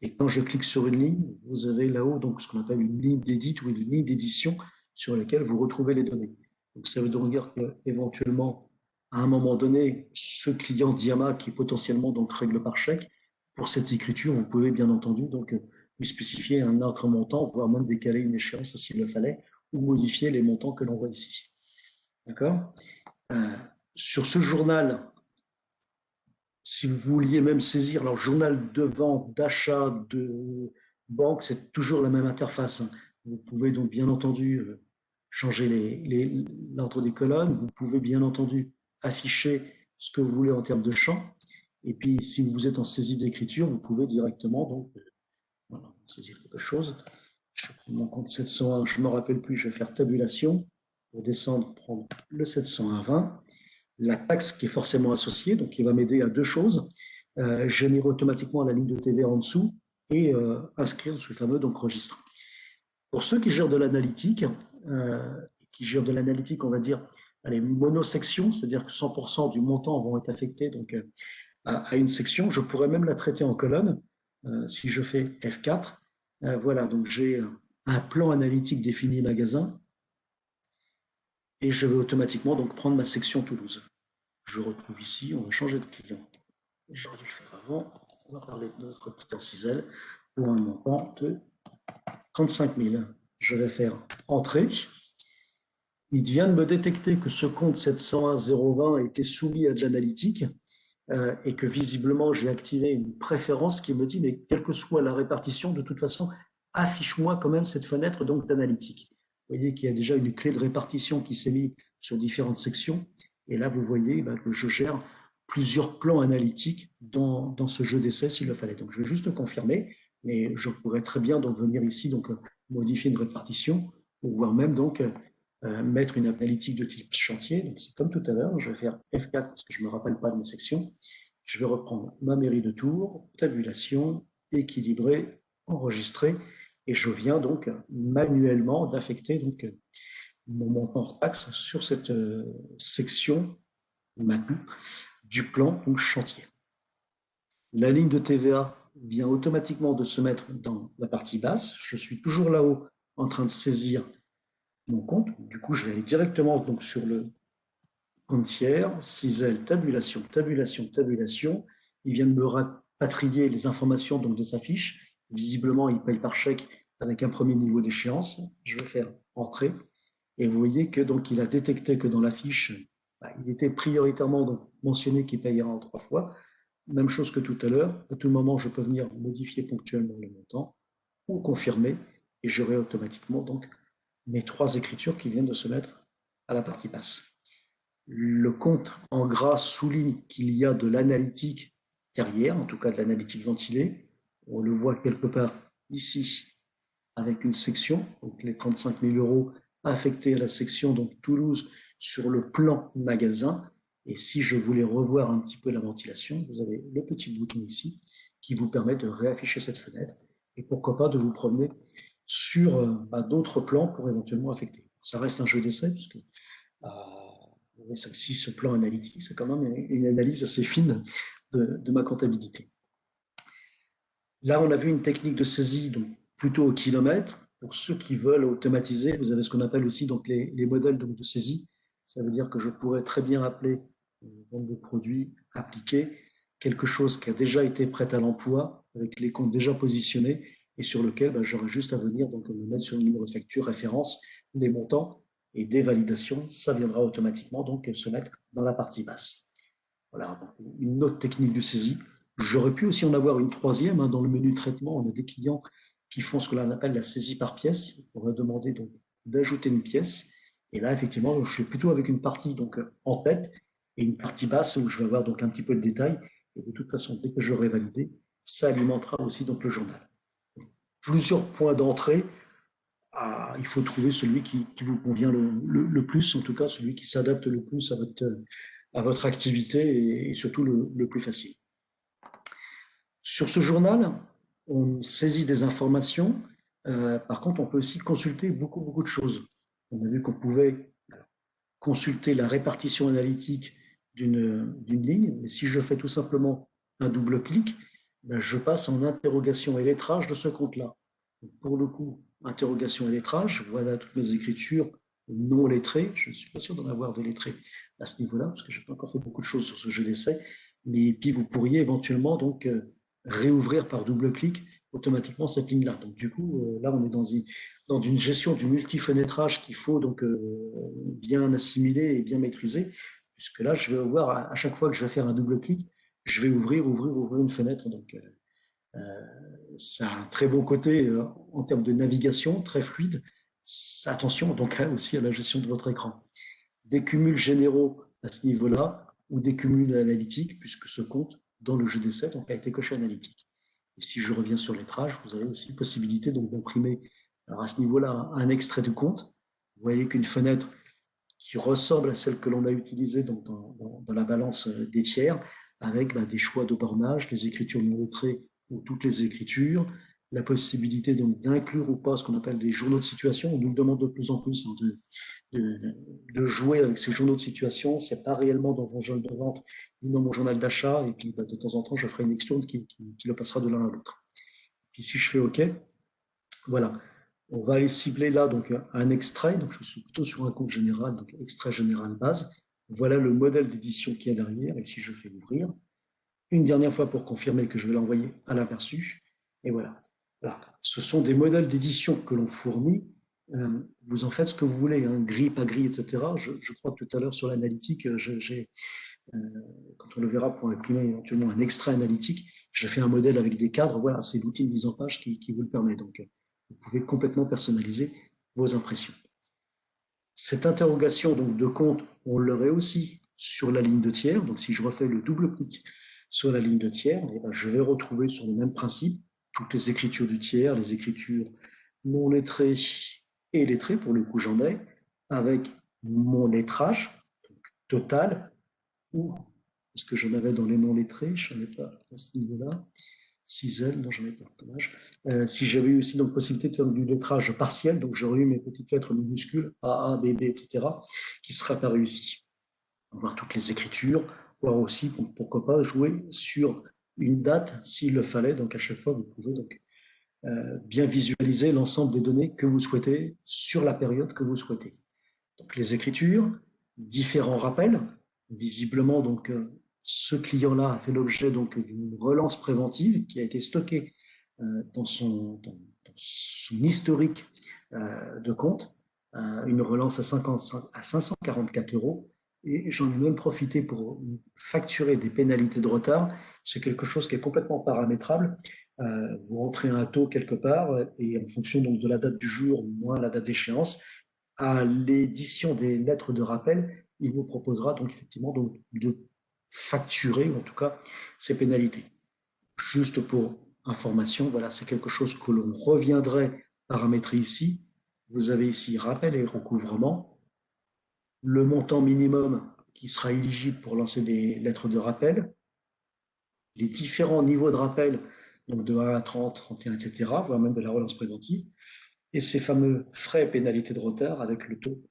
Speaker 1: Et quand je clique sur une ligne, vous avez là-haut donc ce qu'on appelle une ligne d'édite ou une ligne d'édition sur laquelle vous retrouvez les données. Donc ça veut donc dire qu'éventuellement, à un moment donné, ce client Diama qui potentiellement donc règle par chèque, pour cette écriture, vous pouvez bien entendu donc lui spécifier un autre montant, voire même décaler une échéance s'il le fallait, ou modifier les montants que l'on voit ici. D'accord sur ce journal, si vous vouliez même saisir leur journal de vente, d'achat, de banque, c'est toujours la même interface. Vous pouvez donc bien entendu changer l'ordre des colonnes. Vous pouvez bien entendu afficher ce que vous voulez en termes de champ. Et puis, si vous êtes en saisie d'écriture, vous pouvez directement donc voilà, saisir quelque chose. Je vais prendre mon compte 701, je ne me rappelle plus, je vais faire tabulation. Pour descendre, prendre le 701-20. La taxe qui est forcément associée, donc qui va m'aider à deux choses. Générer automatiquement la ligne de TVA en dessous et inscrire ce fameux donc, registre. Pour ceux qui gèrent de l'analytique, on va dire, allez, monosection, c'est-à-dire que 100% du montant vont être affectés donc, à une section, je pourrais même la traiter en colonne. Si je fais F4, voilà, donc j'ai un plan analytique défini magasin et je vais automatiquement donc prendre ma section Toulouse. Je retrouve ici, on va changer de client. J'aurais dû le faire avant. On va parler de notre client Cisel pour un montant de 35 000. Je vais faire Entrée. Il vient de me détecter que ce compte 701-020 était soumis à de l'analytique et que visiblement j'ai activé une préférence qui me dit mais quelle que soit la répartition, de toute façon, affiche-moi quand même cette fenêtre donc d'analytique. Vous voyez qu'il y a déjà une clé de répartition qui s'est mise sur différentes sections. Et là, vous voyez que je gère plusieurs plans analytiques dans ce jeu d'essai s'il le fallait. Donc, je vais juste confirmer, mais je pourrais très bien donc venir ici donc modifier une répartition, ou voire même donc mettre une analytique de type chantier. Donc, c'est comme tout à l'heure, je vais faire F4 parce que je ne me rappelle pas de mes sections. Je vais reprendre ma mairie de Tours, tabulation, équilibré, enregistré, et je viens donc manuellement d'affecter donc mon montant hors taxe sur cette section maintenant du plan donc chantier. La ligne de TVA vient automatiquement de se mettre dans la partie basse. Je suis toujours là-haut en train de saisir mon compte. Du coup, je vais aller directement donc sur le compte tiers, Cisel, tabulation, tabulation, tabulation. Il vient de me rapatrier les informations donc de sa fiche. Visiblement, il paye par chèque avec un premier niveau d'échéance. Je vais faire Entrée. Et vous voyez que donc il a détecté que dans la fiche, il était prioritairement donc, mentionné qu'il payera en 3 fois. Même chose que tout à l'heure. À tout moment, je peux venir modifier ponctuellement le montant ou confirmer et j'aurai automatiquement donc mes 3 écritures qui viennent de se mettre à la partie basse. Le compte en gras souligne qu'il y a de l'analytique derrière, en tout cas de l'analytique ventilée. On le voit quelque part ici avec une section, donc les 35 000 euros affectés à la section donc Toulouse sur le plan magasin. Et si je voulais revoir un petit peu la ventilation, vous avez le petit bouton ici qui vous permet de réafficher cette fenêtre et pourquoi pas de vous promener sur d'autres plans pour éventuellement affecter. Ça reste un jeu d'essai puisque si ce plan analytique, c'est quand même une analyse assez fine de ma comptabilité. Là, on a vu une technique de saisie donc plutôt au kilomètre. Pour ceux qui veulent automatiser, vous avez ce qu'on appelle aussi donc les modèles de saisie. Ça veut dire que je pourrais très bien appeler vente de produits appliqués quelque chose qui a déjà été prêt à l'emploi avec les comptes déjà positionnés et sur lequel j'aurais juste à venir donc me mettre sur le numéro de facture, référence, les montants et des validations. Ça viendra automatiquement donc se mettre dans la partie basse. Voilà, une autre technique de saisie. J'aurais pu aussi en avoir une troisième. Dans le menu traitement, on a des clients qui font ce que l'on appelle la saisie par pièce. On va demander donc d'ajouter une pièce. Et là, effectivement, je suis plutôt avec une partie donc en tête et une partie basse où je vais avoir donc un petit peu de détails. Et de toute façon, dès que j'aurai validé, ça alimentera aussi donc le journal. Plusieurs points d'entrée. Il faut trouver celui qui vous convient le plus, en tout cas celui qui s'adapte le plus à votre activité et surtout le plus facile. Sur ce journal, on saisit des informations. Par contre, on peut aussi consulter beaucoup de choses. On a vu qu'on pouvait consulter la répartition analytique d'une ligne, mais si je fais tout simplement un double clic, je passe en interrogation et lettrage de ce compte-là. Pour le coup, interrogation et lettrage, voilà toutes mes écritures non lettrées. Je ne suis pas sûr d'en avoir de lettrés à ce niveau-là, parce que je n'ai pas encore fait beaucoup de choses sur ce jeu d'essai. Mais puis, vous pourriez éventuellement donc réouvrir par double clic automatiquement cette ligne-là. Donc, du coup, là, on est dans une gestion du multi-fenêtrage qu'il faut donc bien assimiler et bien maîtriser, puisque là, je vais voir à chaque fois que je vais faire un double clic, je vais ouvrir une fenêtre. Donc, ça a un très bon côté en termes de navigation, très fluide. Attention donc aussi à la gestion de votre écran. Des cumuls généraux à ce niveau-là ou des cumuls analytiques, puisque ce compte dans le jeu d'essai donc, a été coché analytique. Et si je reviens sur lettrage, vous avez aussi possibilité d'imprimer à ce niveau-là un extrait de compte. Vous voyez qu'une fenêtre qui ressemble à celle que l'on a utilisée donc, dans la balance des tiers, avec des choix de bornage, des écritures non lettrées ou toutes les écritures, la possibilité donc d'inclure ou pas ce qu'on appelle des journaux de situation. On nous le demande de plus en plus de jouer avec ces journaux de situation. Ce n'est pas réellement dans mon journal de vente ni dans mon journal d'achat. Et puis de temps en temps, je ferai une exchange qui le passera de l'un à l'autre. Puis si je fais OK, voilà. On va aller cibler là donc un extrait. Donc je suis plutôt sur un compte général, donc extrait général base. Voilà le modèle d'édition qui est derrière. Et si je fais ouvrir, une dernière fois pour confirmer que je vais l'envoyer à l'aperçu. Et voilà. Voilà. Ce sont des modèles d'édition que l'on fournit. Vous en faites ce que vous voulez, hein, gris, pas gris, etc. Je crois que tout à l'heure sur l'analytique, quand on le verra pour imprimer éventuellement un extrait analytique, je fais un modèle avec des cadres. Voilà, c'est l'outil de mise en page qui vous le permet. Donc, vous pouvez complètement personnaliser vos impressions. Cette interrogation donc, de compte, on l'aurait aussi sur la ligne de tiers. Donc, si je refais le double clic sur la ligne de tiers, eh ben, je vais retrouver sur le même principe toutes les écritures du tiers, les écritures non lettrées et lettrées, pour le coup j'en ai, avec mon lettrage donc, total, ou est-ce que j'en avais dans les non lettrés, je n'en ai pas à ce niveau-là. 6L, non, j'en ai pas, dommage. Si j'avais eu aussi donc possibilité de faire du lettrage partiel, donc j'aurais eu mes petites lettres minuscules A, B, B, etc., qui seraient apparues ici. Voir toutes les écritures, voir aussi, pourquoi pas, jouer sur une date s'il le fallait. Donc à chaque fois, vous pouvez donc bien visualiser l'ensemble des données que vous souhaitez sur la période que vous souhaitez. Donc les écritures, différents rappels. Visiblement, donc, ce client-là a fait l'objet donc d'une relance préventive qui a été stockée dans son historique de compte, une relance à 544 euros. Et j'en ai même profité pour facturer des pénalités de retard. C'est quelque chose qui est complètement paramétrable. Vous rentrez un taux quelque part et en fonction donc de la date du jour, moins la date d'échéance, à l'édition des lettres de rappel, il vous proposera donc effectivement de facturer, ou en tout cas, ces pénalités. Juste pour information, voilà, c'est quelque chose que l'on reviendrait paramétrer ici. Vous avez ici rappel et recouvrement, le montant minimum qui sera éligible pour lancer des lettres de rappel, les différents niveaux de rappel, donc de 1 à 30, 31, etc., voire même de la relance préventive, et ces fameux frais pénalités de retard avec le taux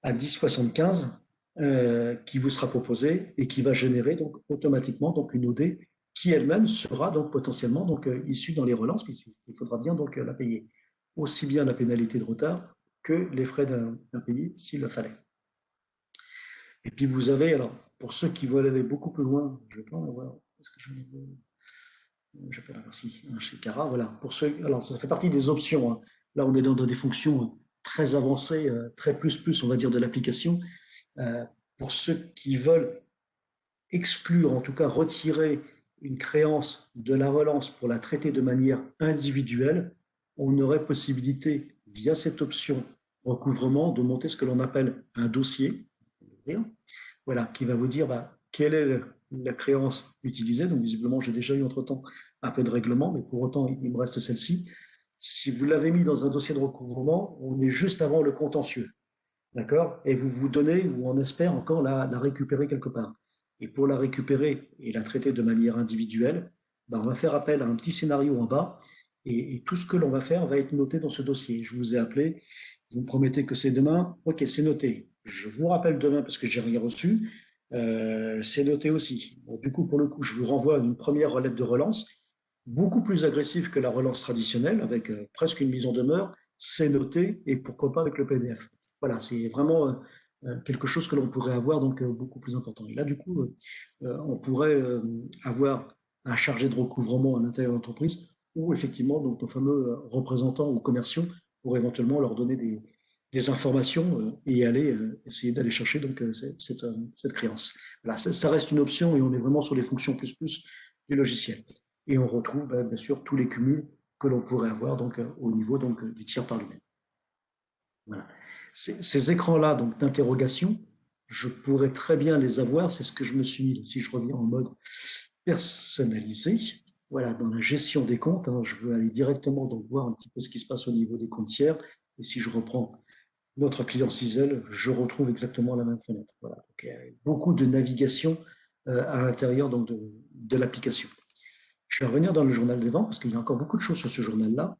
Speaker 1: à 10,75 qui vous sera proposé et qui va générer donc automatiquement donc une OD qui elle-même sera donc potentiellement donc issue dans les relances puisqu'il faudra bien donc la payer aussi bien la pénalité de retard que les frais d'impayés s'il le fallait. Et puis vous avez alors pour ceux qui veulent aller beaucoup plus loin, je vais pas en avoir. Est-ce que je peux l'avoir ici chez Cara, voilà. Pour ceux, alors ça fait partie des options. Hein. Là on est dans des fonctions très avancées, très plus on va dire de l'application. Pour ceux qui veulent exclure, en tout cas retirer une créance de la relance pour la traiter de manière individuelle, on aurait possibilité, via cette option recouvrement, de monter ce que l'on appelle un dossier, voilà, qui va vous dire quelle est la créance utilisée. Donc visiblement, j'ai déjà eu entre-temps un peu de règlement, mais pour autant, il me reste celle-ci. Si vous l'avez mis dans un dossier de recouvrement, on est juste avant le contentieux. D'accord? Et vous vous donnez, ou on espère encore la récupérer quelque part. Et pour la récupérer et la traiter de manière individuelle, on va faire appel à un petit scénario en bas et tout ce que l'on va faire va être noté dans ce dossier. Je vous ai appelé, vous me promettez que c'est demain. Ok, c'est noté. Je vous rappelle demain parce que j'ai rien reçu. C'est noté aussi. Bon, du coup, pour le coup, je vous renvoie une première lettre de relance, beaucoup plus agressive que la relance traditionnelle, avec presque une mise en demeure. C'est noté et pourquoi pas avec le PDF. Voilà, c'est vraiment quelque chose que l'on pourrait avoir donc beaucoup plus important. Et là, du coup, on pourrait avoir un chargé de recouvrement à l'intérieur de l'entreprise ou effectivement donc nos fameux représentants ou commerciaux pour éventuellement leur donner des informations et aller essayer d'aller chercher donc cette créance. Voilà, ça reste une option et on est vraiment sur les fonctions plus du logiciel. Et on retrouve bien sûr tous les cumuls que l'on pourrait avoir donc au niveau donc du tiers par lui-même. Voilà. Ces écrans-là, donc d'interrogation, je pourrais très bien les avoir. C'est ce que je me suis mis. Si je reviens en mode personnalisé, voilà, dans la gestion des comptes, hein, je veux aller directement donc voir un petit peu ce qui se passe au niveau des comptes tiers. Et si je reprends notre client Cizel, je retrouve exactement la même fenêtre. Voilà. Donc, il y a beaucoup de navigation à l'intérieur donc de l'application. Je vais revenir dans le journal des ventes parce qu'il y a encore beaucoup de choses sur ce journal-là.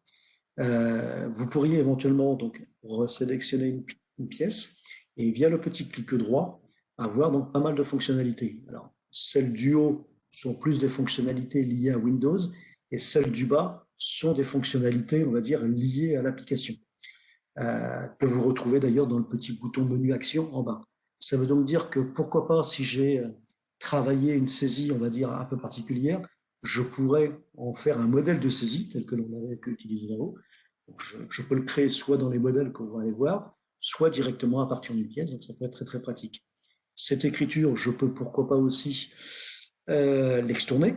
Speaker 1: Vous pourriez éventuellement donc resélectionner une pièce et via le petit clic droit avoir donc pas mal de fonctionnalités. Alors, celles du haut sont plus des fonctionnalités liées à Windows et celles du bas sont des fonctionnalités, on va dire, liées à l'application, que vous retrouvez d'ailleurs dans le petit bouton menu action en bas. Ça veut donc dire que pourquoi pas, si j'ai travaillé une saisie, on va dire, un peu particulière, je pourrais en faire un modèle de saisie tel que l'on avait utilisé là-haut. Je peux le créer soit dans les modèles qu'on va aller voir, soit directement à partir d'une pièce, donc ça peut être très très pratique. Cette écriture, je peux pourquoi pas aussi l'extourner,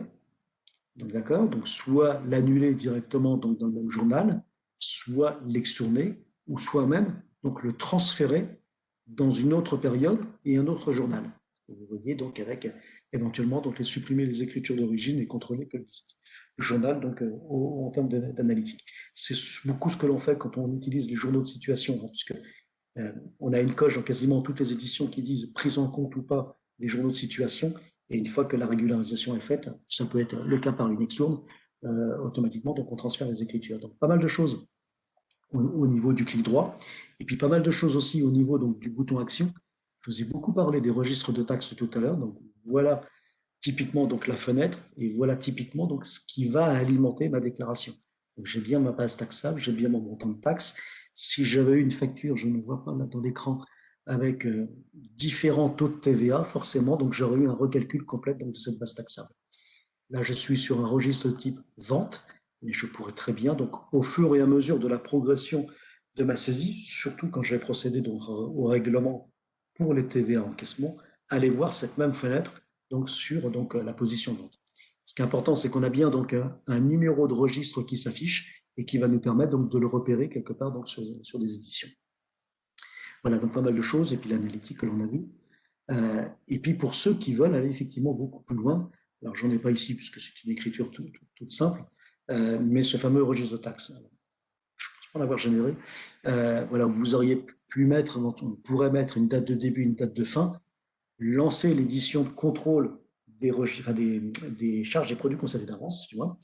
Speaker 1: donc d'accord, donc soit l'annuler directement donc, dans le même journal, soit l'extourner, ou soit même donc le transférer dans une autre période et un autre journal. Vous voyez donc avec éventuellement donc les supprimer les écritures d'origine et contrôler que le journal donc en termes d'analytique. C'est beaucoup ce que l'on fait quand on utilise les journaux de situation, hein, puisque on a une coche dans quasiment toutes les éditions qui disent prise en compte ou pas des journaux de situation. Et une fois que la régularisation est faite, ça peut être le cas par une extourne, automatiquement, donc on transfère les écritures. Donc pas mal de choses au niveau du clic droit. Et puis pas mal de choses aussi au niveau donc, du bouton action. Je vous ai beaucoup parlé des registres de taxes tout à l'heure. Donc voilà typiquement donc la fenêtre et voilà typiquement donc ce qui va alimenter ma déclaration. Donc j'ai bien ma base taxable, j'ai bien mon montant de taxe. Si j'avais eu une facture, je ne vois pas là dans l'écran, avec différents taux de TVA, forcément, donc j'aurais eu un recalcul complet donc, de cette base taxable. Là, je suis sur un registre type vente, mais je pourrais très bien, donc au fur et à mesure de la progression de ma saisie, surtout quand je vais procéder donc, au règlement pour les TVA encaissement, aller voir cette même fenêtre donc, sur donc, la position de vente. Ce qui est important, c'est qu'on a bien donc, un numéro de registre qui s'affiche et qui va nous permettre donc, de le repérer quelque part donc, sur des éditions. Voilà, donc pas mal de choses, et puis l'analytique que l'on a vu. Et puis pour ceux qui veulent aller effectivement beaucoup plus loin, alors j'en ai pas ici puisque c'est une écriture toute simple, mais ce fameux registre de taxes, je ne pense pas l'avoir généré. Voilà, vous auriez pu mettre, on pourrait mettre une date de début, une date de fin, lancer l'édition de contrôle des charges des produits conservés d'avance, tu vois,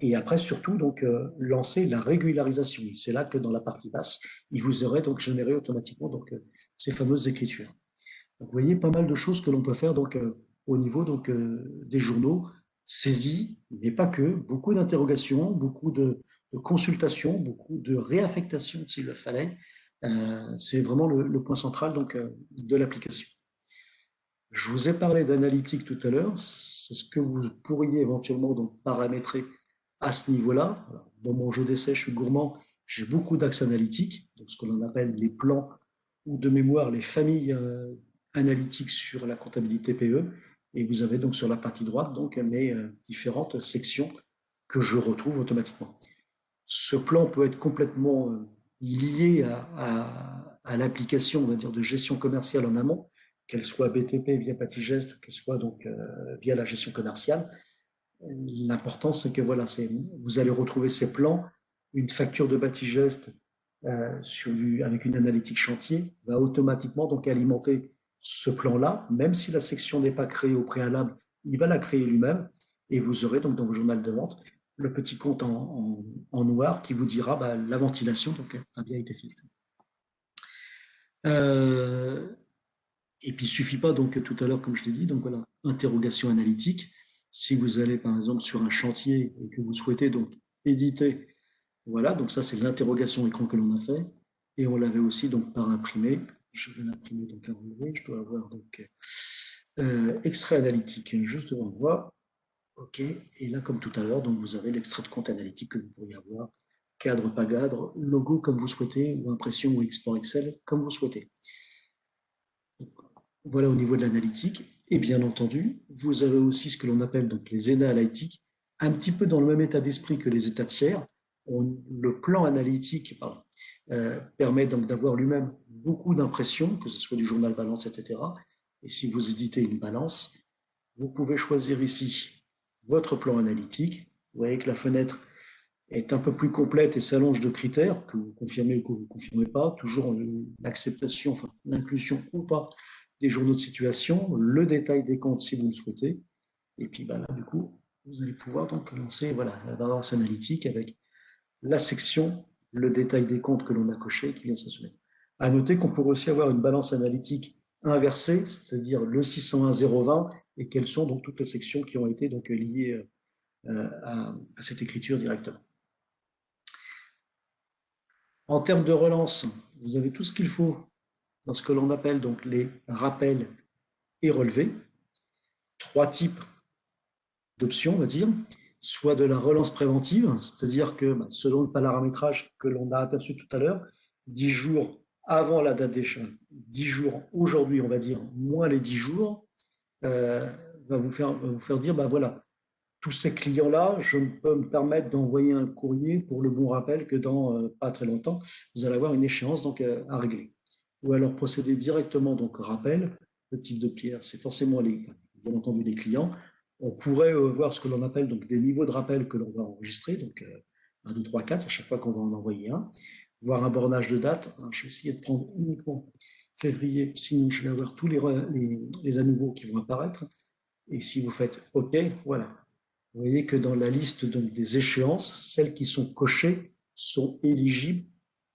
Speaker 1: et après surtout donc lancer la régularisation. C'est là que dans la partie basse, il vous aurait donc généré automatiquement donc ces fameuses écritures. Donc, vous voyez pas mal de choses que l'on peut faire donc au niveau donc des journaux saisis, mais pas que, beaucoup d'interrogations, beaucoup de consultations, beaucoup de réaffectations s'il le fallait. C'est vraiment le point central donc de l'application. Je vous ai parlé d'analytique tout à l'heure. C'est ce que vous pourriez éventuellement donc paramétrer à ce niveau-là. Dans mon jeu d'essai, je suis gourmand. J'ai beaucoup d'axes analytiques, donc ce que l'on appelle les plans ou de mémoire les familles analytiques sur la comptabilité PE. Et vous avez donc sur la partie droite donc mes différentes sections que je retrouve automatiquement. Ce plan peut être complètement lié à l'application, on va dire, de gestion commerciale en amont, qu'elle soit BTP via Patigest, qu'elle soit donc via la gestion commerciale. L'important, c'est que voilà, vous allez retrouver ces plans, une facture de Batigest avec une analytique chantier va automatiquement donc alimenter ce plan-là, même si la section n'est pas créée au préalable, il va la créer lui-même et vous aurez donc dans vos journal de vente le petit compte en noir qui vous dira bah, la ventilation donc, a bien été faite. Et puis il ne suffit pas donc tout à l'heure comme je l'ai dit, donc voilà, interrogation analytique. Si vous allez par exemple sur un chantier et que vous souhaitez donc éditer, voilà, donc ça c'est l'interrogation écran que l'on a fait. Et on l'avait aussi donc par imprimé. Je vais l'imprimer donc à enlever. Je dois avoir donc extrait analytique juste devant moi. OK. Et là, comme tout à l'heure, donc vous avez l'extrait de compte analytique que vous pourriez avoir, cadre, pas cadre, logo comme vous souhaitez, ou impression ou export Excel comme vous souhaitez. Donc, voilà au niveau de l'analytique. Et bien entendu, vous avez aussi ce que l'on appelle donc les ENA analytiques, un petit peu dans le même état d'esprit que les états tiers. Le plan analytique, pardon, permet donc d'avoir lui-même beaucoup d'impressions, que ce soit du journal balance, etc. Et si vous éditez une balance, vous pouvez choisir ici votre plan analytique. Vous voyez que la fenêtre est un peu plus complète et s'allonge de critères que vous confirmez ou que vous ne confirmez pas, toujours l'acceptation, enfin, l'inclusion ou pas des journaux de situation, le détail des comptes si vous le souhaitez. Et puis bah, là, du coup, vous allez pouvoir donc lancer voilà, la balance analytique avec la section, le détail des comptes que l'on a coché qui vient se soumettre. À noter qu'on pourrait aussi avoir une balance analytique inversée, c'est-à-dire le 601-020, et quelles sont donc toutes les sections qui ont été donc liées à cette écriture directement. En termes de relance, vous avez tout ce qu'il faut dans ce que l'on appelle donc les rappels et relevés. Trois types d'options, on va dire, soit de la relance préventive, c'est-à-dire que selon le paramétrage que l'on a aperçu tout à l'heure, 10 jours avant la date d'échange, 10 jours aujourd'hui, on va dire, moins les 10 jours, va vous faire dire, ben voilà, tous ces clients-là, je peux me permettre d'envoyer un courrier pour le bon rappel que dans pas très longtemps, vous allez avoir une échéance donc à régler. Ou alors procéder directement donc au rappel. Le type de pierre, c'est forcément bien entendu les clients. On pourrait voir ce que l'on appelle donc des niveaux de rappel que l'on va enregistrer, donc 1, 2, 3, 4 à chaque fois qu'on va en envoyer un. Voir un bornage de date. Alors, je vais essayer de prendre uniquement février, sinon je vais avoir tous les à nouveau qui vont apparaître. Et si vous faites OK, voilà, vous voyez que dans la liste donc, des échéances, celles qui sont cochées sont éligibles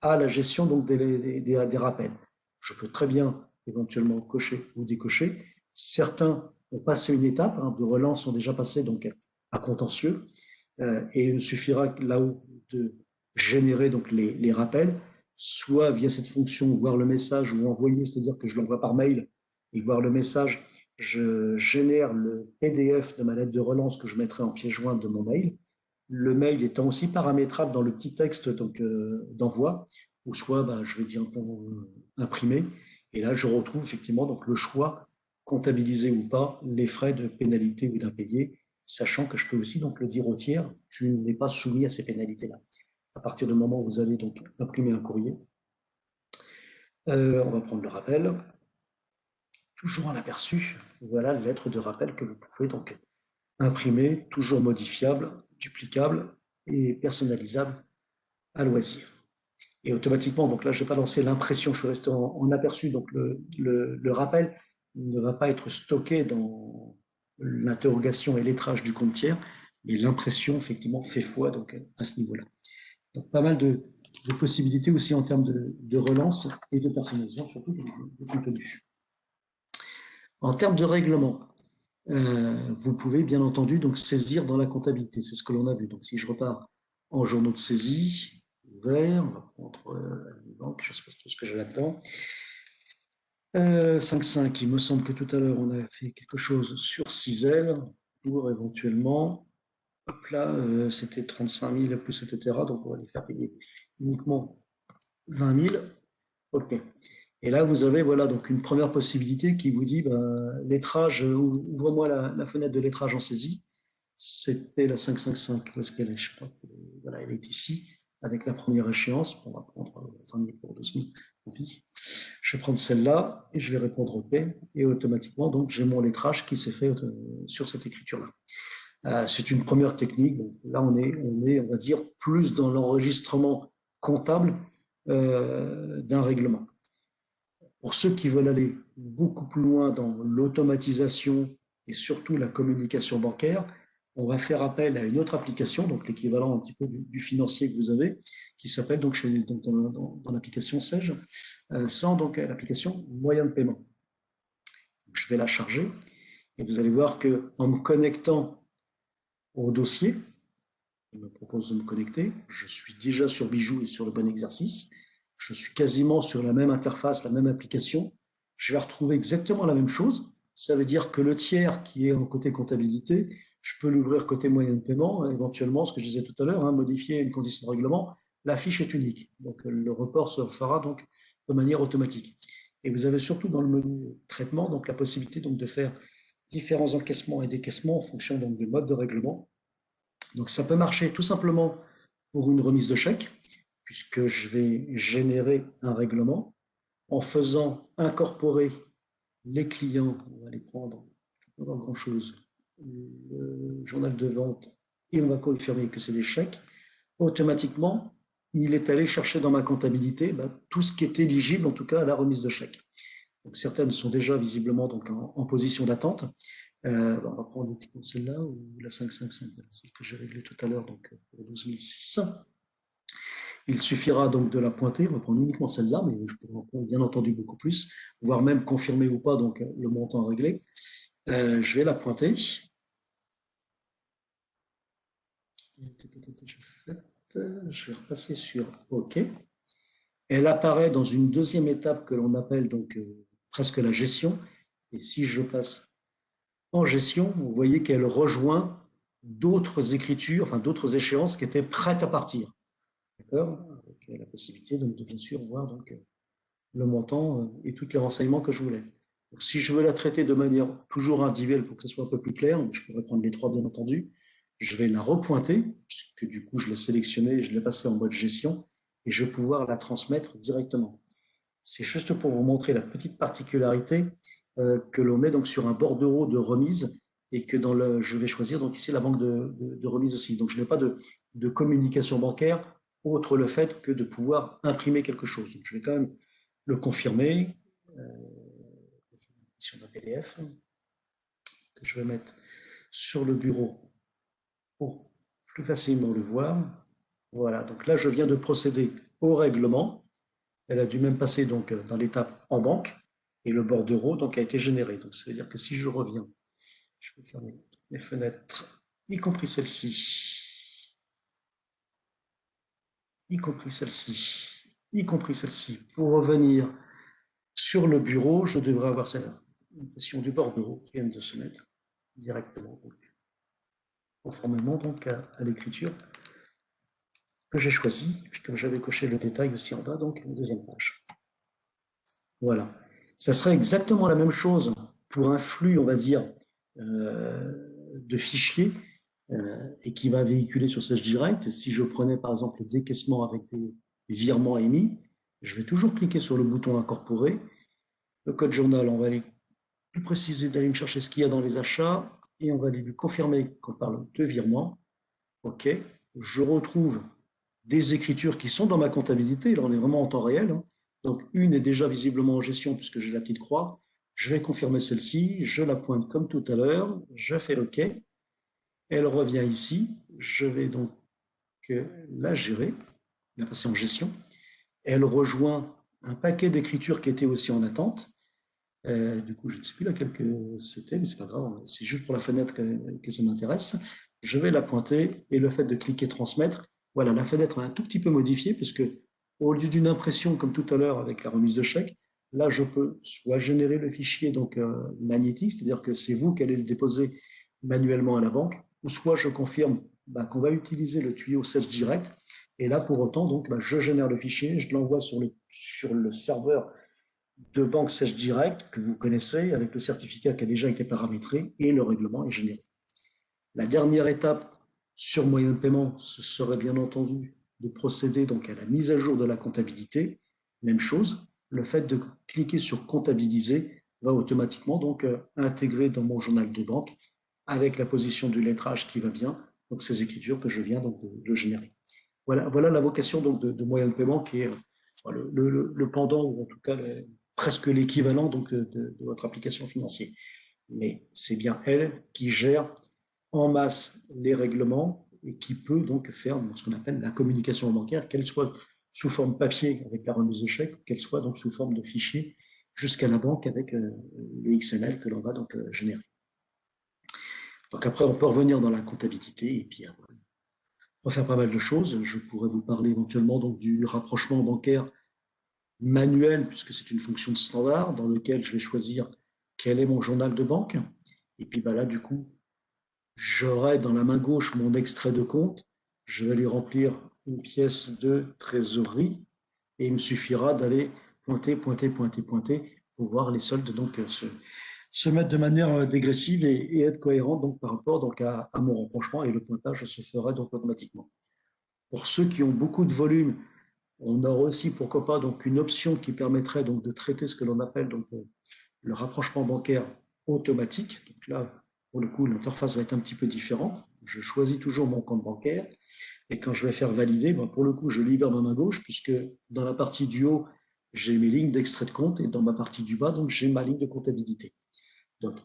Speaker 1: à la gestion donc, des rappels. Je peux très bien éventuellement cocher ou décocher. Certains ont passé une étape de relance, sont déjà passés donc, à contentieux. Et il suffira là-haut de générer donc, les rappels, soit via cette fonction voir le message ou envoyer, c'est-à-dire que je l'envoie par mail et voir le message, je génère le PDF de ma lettre de relance que je mettrai en pièce jointe de mon mail. Le mail étant aussi paramétrable dans le petit texte d'envoi, ou soit je vais dire imprimer. Et là, je retrouve effectivement donc, le choix, comptabiliser ou pas, les frais de pénalité ou d'impayé, sachant que je peux aussi donc, le dire au tiers, tu n'es pas soumis à ces pénalités-là. À partir du moment où vous avez donc imprimé un courrier, on va prendre le rappel. Toujours un aperçu, voilà la lettre de rappel que vous pouvez donc imprimer, toujours modifiable, duplicable et personnalisable à loisir. Et automatiquement, donc là, je ne vais pas lancer l'impression, je suis resté en aperçu, donc le rappel ne va pas être stocké dans l'interrogation et lettrage du compte tiers, mais l'impression, effectivement, fait foi donc, à ce niveau-là. Donc, pas mal de possibilités aussi en termes de relance et de personnalisation, surtout de contenu. En termes de règlement, vous pouvez bien entendu donc saisir dans la comptabilité. C'est ce que l'on a vu. Donc, si je repars en journaux de saisie, ouvert, on va prendre une banque, je ne sais pas ce que j'ai là-dedans. 5.5, il me semble que tout à l'heure, on a fait quelque chose sur Cisel pour éventuellement, hop là, c'était 35 000 plus, etc. Donc, on va les faire payer uniquement 20 000. OK. Et là, vous avez voilà, donc une première possibilité qui vous dit lettrage, ouvre-moi la fenêtre de lettrage en saisie. C'était la 555. Où est-ce qu'elle est? Je crois que voilà, elle est ici, avec la première échéance. On va prendre 20 000 pour 12 000. Tant pis. Je vais prendre celle-là et je vais répondre OK. Et automatiquement, donc, j'ai mon lettrage qui s'est fait sur cette écriture-là. C'est une première technique. Donc, là, on est, on va dire, plus dans l'enregistrement comptable d'un règlement. Pour ceux qui veulent aller beaucoup plus loin dans l'automatisation et surtout la communication bancaire, on va faire appel à une autre application, donc l'équivalent un petit peu du financier que vous avez, qui s'appelle donc, dans l'application Sage, sans donc l'application moyen de paiement. Je vais la charger et vous allez voir que en me connectant au dossier, il me propose de me connecter, je suis déjà sur Bijou et sur le bon exercice. Je suis quasiment sur la même interface, la même application. Je vais retrouver exactement la même chose. Ça veut dire que le tiers qui est en côté comptabilité, je peux l'ouvrir côté moyen de paiement, éventuellement, ce que je disais tout à l'heure, modifier une condition de règlement. La fiche est unique. Donc, le report se fera donc de manière automatique. Et vous avez surtout dans le menu traitement donc la possibilité donc de faire différents encaissements et décaissements en fonction donc du mode de règlement. Donc, ça peut marcher tout simplement pour une remise de chèque, puisque je vais générer un règlement en faisant incorporer les clients, on va les prendre, pas grand-chose, le journal de vente, et on va confirmer que c'est des chèques, automatiquement, il est allé chercher dans ma comptabilité tout ce qui est éligible, en tout cas à la remise de chèque. Donc certaines sont déjà visiblement donc en position d'attente. On va prendre uniquement celle-là, ou la 555, celle que j'ai réglée tout à l'heure, donc pour 12 600. Il suffira donc de la pointer, on va prendre uniquement celle-là, mais je pourrais en prendre bien entendu beaucoup plus, voire même confirmer ou pas donc le montant réglé. Je vais la pointer. Je vais repasser sur OK. Elle apparaît dans une deuxième étape que l'on appelle donc presque la gestion. Et si je passe en gestion, vous voyez qu'elle rejoint d'autres écritures, enfin d'autres échéances qui étaient prêtes à partir. D'accord? Avec la possibilité donc, de bien sûr voir donc, le montant et tous les renseignements que je voulais. Donc, si je veux la traiter de manière toujours individuelle pour que ce soit un peu plus clair, je pourrais prendre les trois bien entendu, je vais la repointer, puisque du coup je l'ai sélectionnée, je l'ai passée en mode gestion, et je vais pouvoir la transmettre directement. C'est juste pour vous montrer la petite particularité que l'on met donc sur un bordereau de remise et que je vais choisir donc ici la banque de remise aussi. Donc je n'ai pas de communication bancaire autre le fait que de pouvoir imprimer quelque chose. Donc, je vais quand même le confirmer sur un PDF que je vais mettre sur le bureau pour plus facilement le voir. Voilà, donc là je viens de procéder au règlement. Elle a dû même passer donc dans l'étape en banque et le bordereau donc a été généré. Donc ça veut dire que si je reviens, je vais fermer les fenêtres, y compris celle-ci, y compris celle-ci, y compris celle-ci. Pour revenir sur le bureau, je devrais avoir celle-là, l'impression du bordereau qui vient de se mettre directement, donc, conformément donc à l'écriture que j'ai choisie. Et puis comme j'avais coché le détail aussi en bas, donc une deuxième page. Voilà. Ça serait exactement la même chose pour un flux, on va dire, de fichiers et qui va véhiculer sur Sage Direct. Si je prenais par exemple le décaissement avec des virements émis, je vais toujours cliquer sur le bouton incorporer. Le code journal, on va aller plus préciser d'aller me chercher ce qu'il y a dans les achats et on va aller lui confirmer qu'on parle de virement. OK. Je retrouve des écritures qui sont dans ma comptabilité. Là, on est vraiment en temps réel. Hein. Donc, une est déjà visiblement en gestion puisque j'ai la petite croix. Je vais confirmer celle-ci. Je la pointe comme tout à l'heure. Je fais OK. Elle revient ici. Je vais donc la gérer, la passer en gestion. Elle rejoint un paquet d'écritures qui étaient aussi en attente. Du coup, je ne sais plus laquelle que c'était, mais c'est pas grave. C'est juste pour la fenêtre que ça m'intéresse. Je vais la pointer et le fait de cliquer transmettre, voilà, la fenêtre est un tout petit peu modifiée puisque au lieu d'une impression comme tout à l'heure avec la remise de chèque, là, je peux soit générer le fichier donc magnétique, c'est-à-dire que c'est vous qui allez le déposer manuellement à la banque, ou soit je confirme qu'on va utiliser le tuyau Sage Direct. Et là, pour autant, donc, je génère le fichier, je l'envoie sur le serveur de banque Sage Direct que vous connaissez avec le certificat qui a déjà été paramétré et le règlement est généré. La dernière étape sur moyen de paiement, ce serait bien entendu de procéder donc à la mise à jour de la comptabilité. Même chose, le fait de cliquer sur comptabiliser va automatiquement donc intégrer dans mon journal de banque avec la position du lettrage qui va bien, donc ces écritures que je viens donc de générer. Voilà la vocation donc de moyen de paiement qui est le pendant ou en tout cas presque l'équivalent donc de votre application financière. Mais c'est bien elle qui gère en masse les règlements et qui peut donc faire ce qu'on appelle la communication bancaire, qu'elle soit sous forme papier avec la remise de chèque, qu'elle soit donc sous forme de fichier jusqu'à la banque avec le XML que l'on va donc générer. Donc après, on peut revenir dans la comptabilité et puis refaire pas mal de choses. Je pourrais vous parler éventuellement donc du rapprochement bancaire manuel, puisque c'est une fonction de standard dans lequel je vais choisir quel est mon journal de banque. Et puis là, du coup, j'aurai dans la main gauche mon extrait de compte. Je vais lui remplir une pièce de trésorerie et il me suffira d'aller pointer, pointer, pointer, pointer pour voir les soldes donc se mettre de manière dégressive et être cohérent donc par rapport donc à mon rapprochement et le pointage se fera donc automatiquement. Pour ceux qui ont beaucoup de volume, On aura aussi, pourquoi pas, donc une option qui permettrait donc de traiter ce que l'on appelle donc le rapprochement bancaire automatique. Donc là, pour le coup, l'interface va être un petit peu différente. Je choisis toujours mon compte bancaire et quand je vais faire valider, ben pour le coup, je libère ma main gauche puisque dans la partie du haut, j'ai mes lignes d'extrait de compte et dans ma partie du bas, donc j'ai ma ligne de comptabilité. Donc,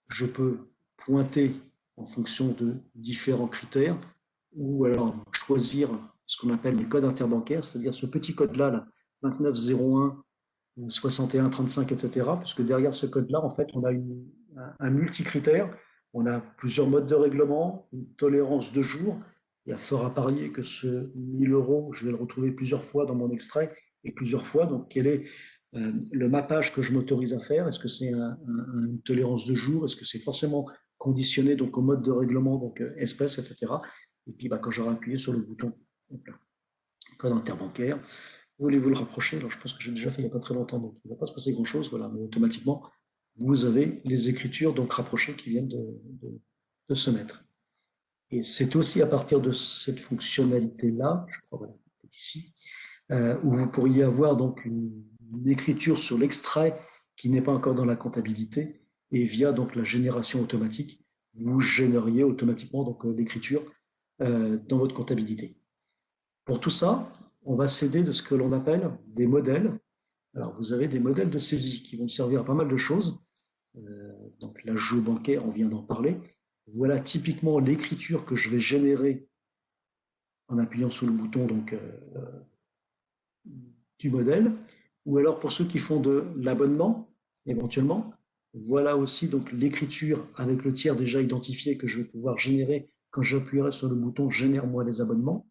Speaker 1: je peux pointer en fonction de différents critères ou alors choisir ce qu'on appelle les codes interbancaires, c'est-à-dire ce petit code-là, là, 2901 ou 6135, etc. Puisque derrière ce code-là, en fait, on a un multicritère, on a plusieurs modes de règlement, une tolérance de jour. Il y a fort à parier que ce 1000 euros, je vais le retrouver plusieurs fois dans mon extrait et plusieurs fois. Donc, quel est le mappage que je m'autorise à faire? Est-ce que c'est une tolérance de jour? Est-ce que c'est forcément conditionné donc, au mode de règlement, donc espèce, etc. Et puis, bah, quand j'aurai appuyé sur le bouton, donc là, code interbancaire, voulez-vous le rapprocher? Alors, je pense que j'ai déjà fait il n'y a pas très longtemps, donc il ne va pas se passer grand-chose. Voilà, mais automatiquement, vous avez les écritures donc rapprochées qui viennent de se mettre. Et c'est aussi à partir de cette fonctionnalité-là, je crois, voilà, ici, où vous pourriez avoir donc une écriture sur l'extrait qui n'est pas encore dans la comptabilité, et via donc la génération automatique, vous génériez automatiquement donc l'écriture dans votre comptabilité. Pour tout ça, on va s'aider de ce que l'on appelle des modèles. Alors, vous avez des modèles de saisie qui vont servir à pas mal de choses. Donc, l'ajout bancaire, on vient d'en parler. Voilà typiquement l'écriture que je vais générer en appuyant sur le bouton donc, du modèle. Ou alors, pour ceux qui font de l'abonnement, éventuellement, voilà aussi donc l'écriture avec le tiers déjà identifié que je vais pouvoir générer quand j'appuierai sur le bouton Génère-moi les abonnements.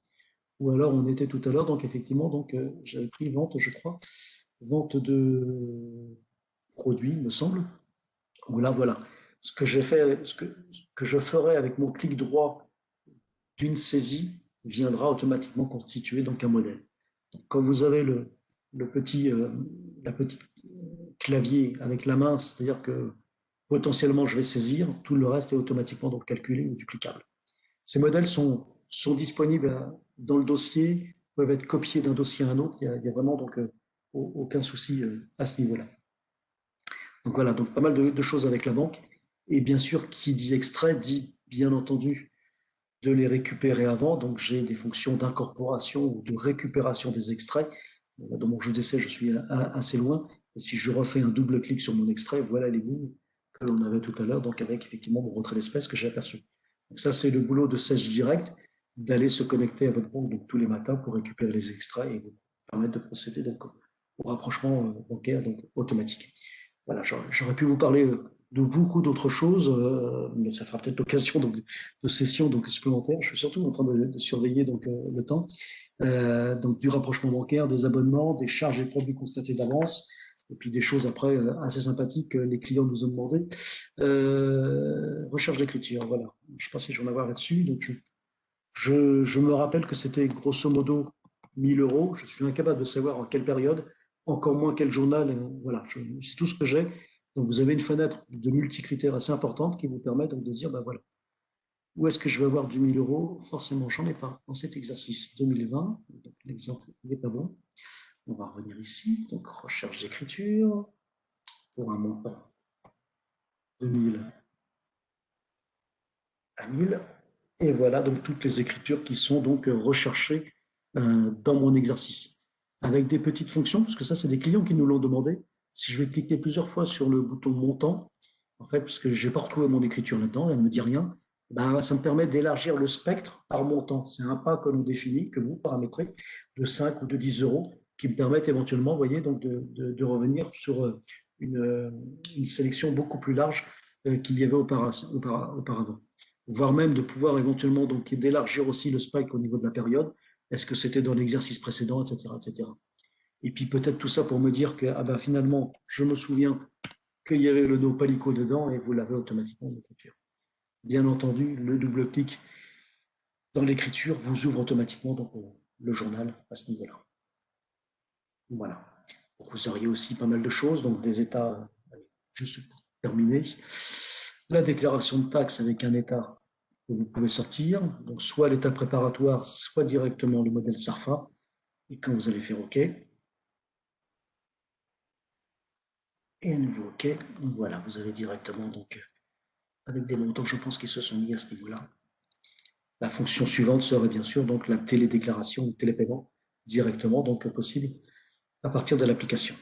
Speaker 1: Ou alors, on était tout à l'heure, donc effectivement, donc, j'avais pris vente, je crois, vente de produits, il me semble. Où là, voilà, ce que je ferai avec mon clic droit d'une saisie viendra automatiquement constituer donc un modèle. Donc, quand vous avez le petit, la petite clavier avec la main, c'est-à-dire que potentiellement je vais saisir, tout le reste est automatiquement donc calculé ou duplicable. Ces modèles sont disponibles dans le dossier, peuvent être copiés d'un dossier à un autre, il y a vraiment donc aucun souci à ce niveau-là. Donc voilà, donc pas mal de choses avec la banque. Et bien sûr, qui dit extrait dit bien entendu de les récupérer avant. Donc j'ai des fonctions d'incorporation ou de récupération des extraits. Dans mon jeu d'essai, je suis assez loin. Et si je refais un double clic sur mon extrait, voilà les lignes que l'on avait tout à l'heure, donc avec effectivement mon retrait d'espèces que j'ai aperçu. Donc ça, c'est le boulot de Sage Direct, d'aller se connecter à votre banque donc, tous les matins pour récupérer les extraits et vous permettre de procéder donc, au rapprochement bancaire donc, automatique. Voilà, j'aurais pu vous parler de beaucoup d'autres choses, mais ça fera peut-être l'occasion de sessions donc, supplémentaires. Je suis surtout en train de surveiller donc, le temps. Donc du rapprochement bancaire, des abonnements, des charges et produits constatés d'avance, et puis des choses après assez sympathiques que les clients nous ont demandé. Recherche d'écriture, voilà. Je ne sais pas si je vais en avoir là-dessus. Donc je me rappelle que c'était grosso modo 1000 euros. Je suis incapable de savoir en quelle période, encore moins quel journal. Voilà, c'est tout ce que j'ai. Donc vous avez une fenêtre de multicritères assez importante qui vous permet donc de dire, ben voilà, où est-ce que je vais avoir du 1000 euros? Forcément, j'en ai pas dans cet exercice 2020. Donc l'exemple n'est pas bon. On va revenir ici. Donc recherche d'écriture pour un montant de 1000 à 1000. Et voilà donc toutes les écritures qui sont donc recherchées dans mon exercice. Avec des petites fonctions, parce que ça, c'est des clients qui nous l'ont demandé. Si je vais cliquer plusieurs fois sur le bouton montant, en fait, parce que je n'ai pas retrouvé mon écriture là-dedans, elle ne me dit rien, ben, ça me permet d'élargir le spectre par montant. C'est un pas que l'on définit, que vous paramétrez, de 5 ou de 10 euros, qui me permettent éventuellement, vous voyez, donc de revenir sur une sélection beaucoup plus large qu'il y avait auparavant, voire même de pouvoir éventuellement donc d'élargir aussi le spike au niveau de la période. Est-ce que c'était dans l'exercice précédent, etc., etc. Et puis peut-être tout ça pour me dire que ah ben, finalement, je me souviens qu'il y avait le no palico dedans et vous l'avez automatiquement en écriture. Bien entendu, le double clic dans l'écriture vous ouvre automatiquement donc, le journal à ce niveau-là. Voilà. Donc, vous auriez aussi pas mal de choses, donc des états, juste pour terminer, la déclaration de taxes avec un état que vous pouvez sortir, donc soit l'état préparatoire, soit directement le modèle SARFA. Et quand vous allez faire OK, et à nouveau OK, donc voilà, vous avez directement, donc, avec des montants, je pense, qui se sont mis à ce niveau-là. La fonction suivante serait bien sûr donc la télédéclaration, le télépaiement directement donc possible à partir de l'application.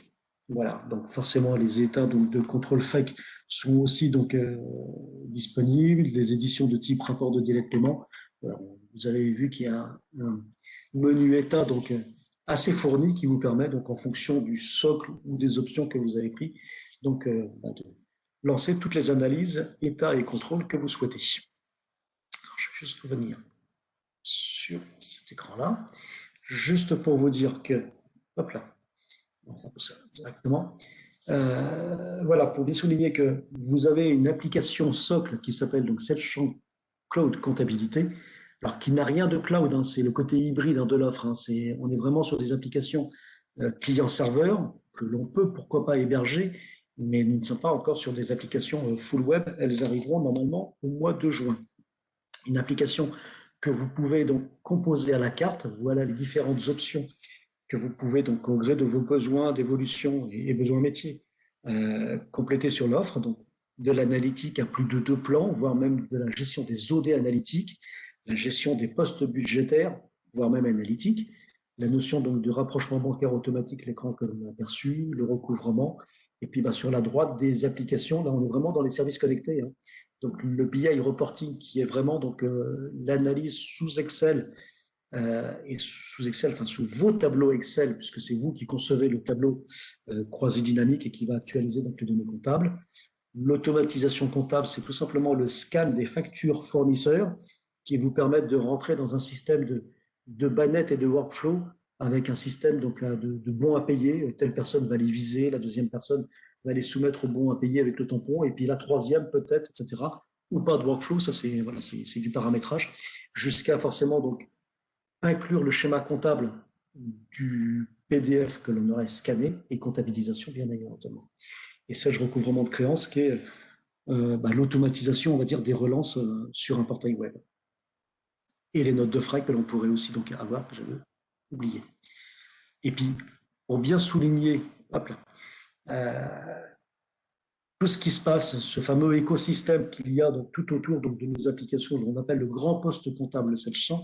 Speaker 1: Voilà, donc forcément les états donc, de contrôle FEC sont aussi donc disponibles, les éditions de type rapport de délai de paiement. Voilà, vous avez vu qu'il y a un menu état donc assez fourni qui vous permet donc en fonction du socle ou des options que vous avez pris donc de lancer toutes les analyses état et contrôle que vous souhaitez. Alors, je vais juste revenir sur cet écran-là, juste pour vous dire que, hop là, on va ça directement. Voilà, pour bien souligner que vous avez une application socle qui s'appelle donc SageChamp Cloud Comptabilité, alors qui n'a rien de cloud, hein, c'est le côté hybride hein, de l'offre. Hein, on est vraiment sur des applications client-serveur que l'on peut pourquoi pas héberger, mais nous ne sommes pas encore sur des applications full web. Elles arriveront normalement au mois de juin. Une application que vous pouvez donc composer à la carte. Voilà les différentes options que vous pouvez donc au gré de vos besoins d'évolution et besoins métiers compléter sur l'offre. Donc de l'analytique à plus de 2 plans, voire même de la gestion des OD analytiques, la gestion des postes budgétaires, voire même analytiques, la notion donc de rapprochement bancaire automatique, l'écran que l'on a aperçu, le recouvrement, et puis sur la droite des applications, là on est vraiment dans les services connectés. Hein. Donc le BI reporting qui est vraiment donc l'analyse sous Excel et sous Excel, enfin sous vos tableaux Excel, puisque c'est vous qui concevez le tableau croisé dynamique et qui va actualiser donc les données comptables. L'automatisation comptable, c'est tout simplement le scan des factures fournisseurs qui vous permettent de rentrer dans un système de bannettes et de workflow avec un système donc de bons à payer. Telle personne va les viser, la deuxième personne va les soumettre au bon à payer avec le tampon, et puis la troisième peut-être, etc. Ou pas de workflow, ça c'est voilà, c'est du paramétrage, jusqu'à forcément donc inclure le schéma comptable du PDF que l'on aurait scanné et comptabilisation bien évidemment. Et ça, je recouvrement de créances qui est l'automatisation, on va dire, des relances sur un portail web. Et les notes de frais que l'on pourrait aussi donc avoir, que j'avais oublié. Et puis, pour bien souligner, hop là, tout ce qui se passe, ce fameux écosystème qu'il y a donc, tout autour donc, de nos applications, on appelle le grand poste comptable 700.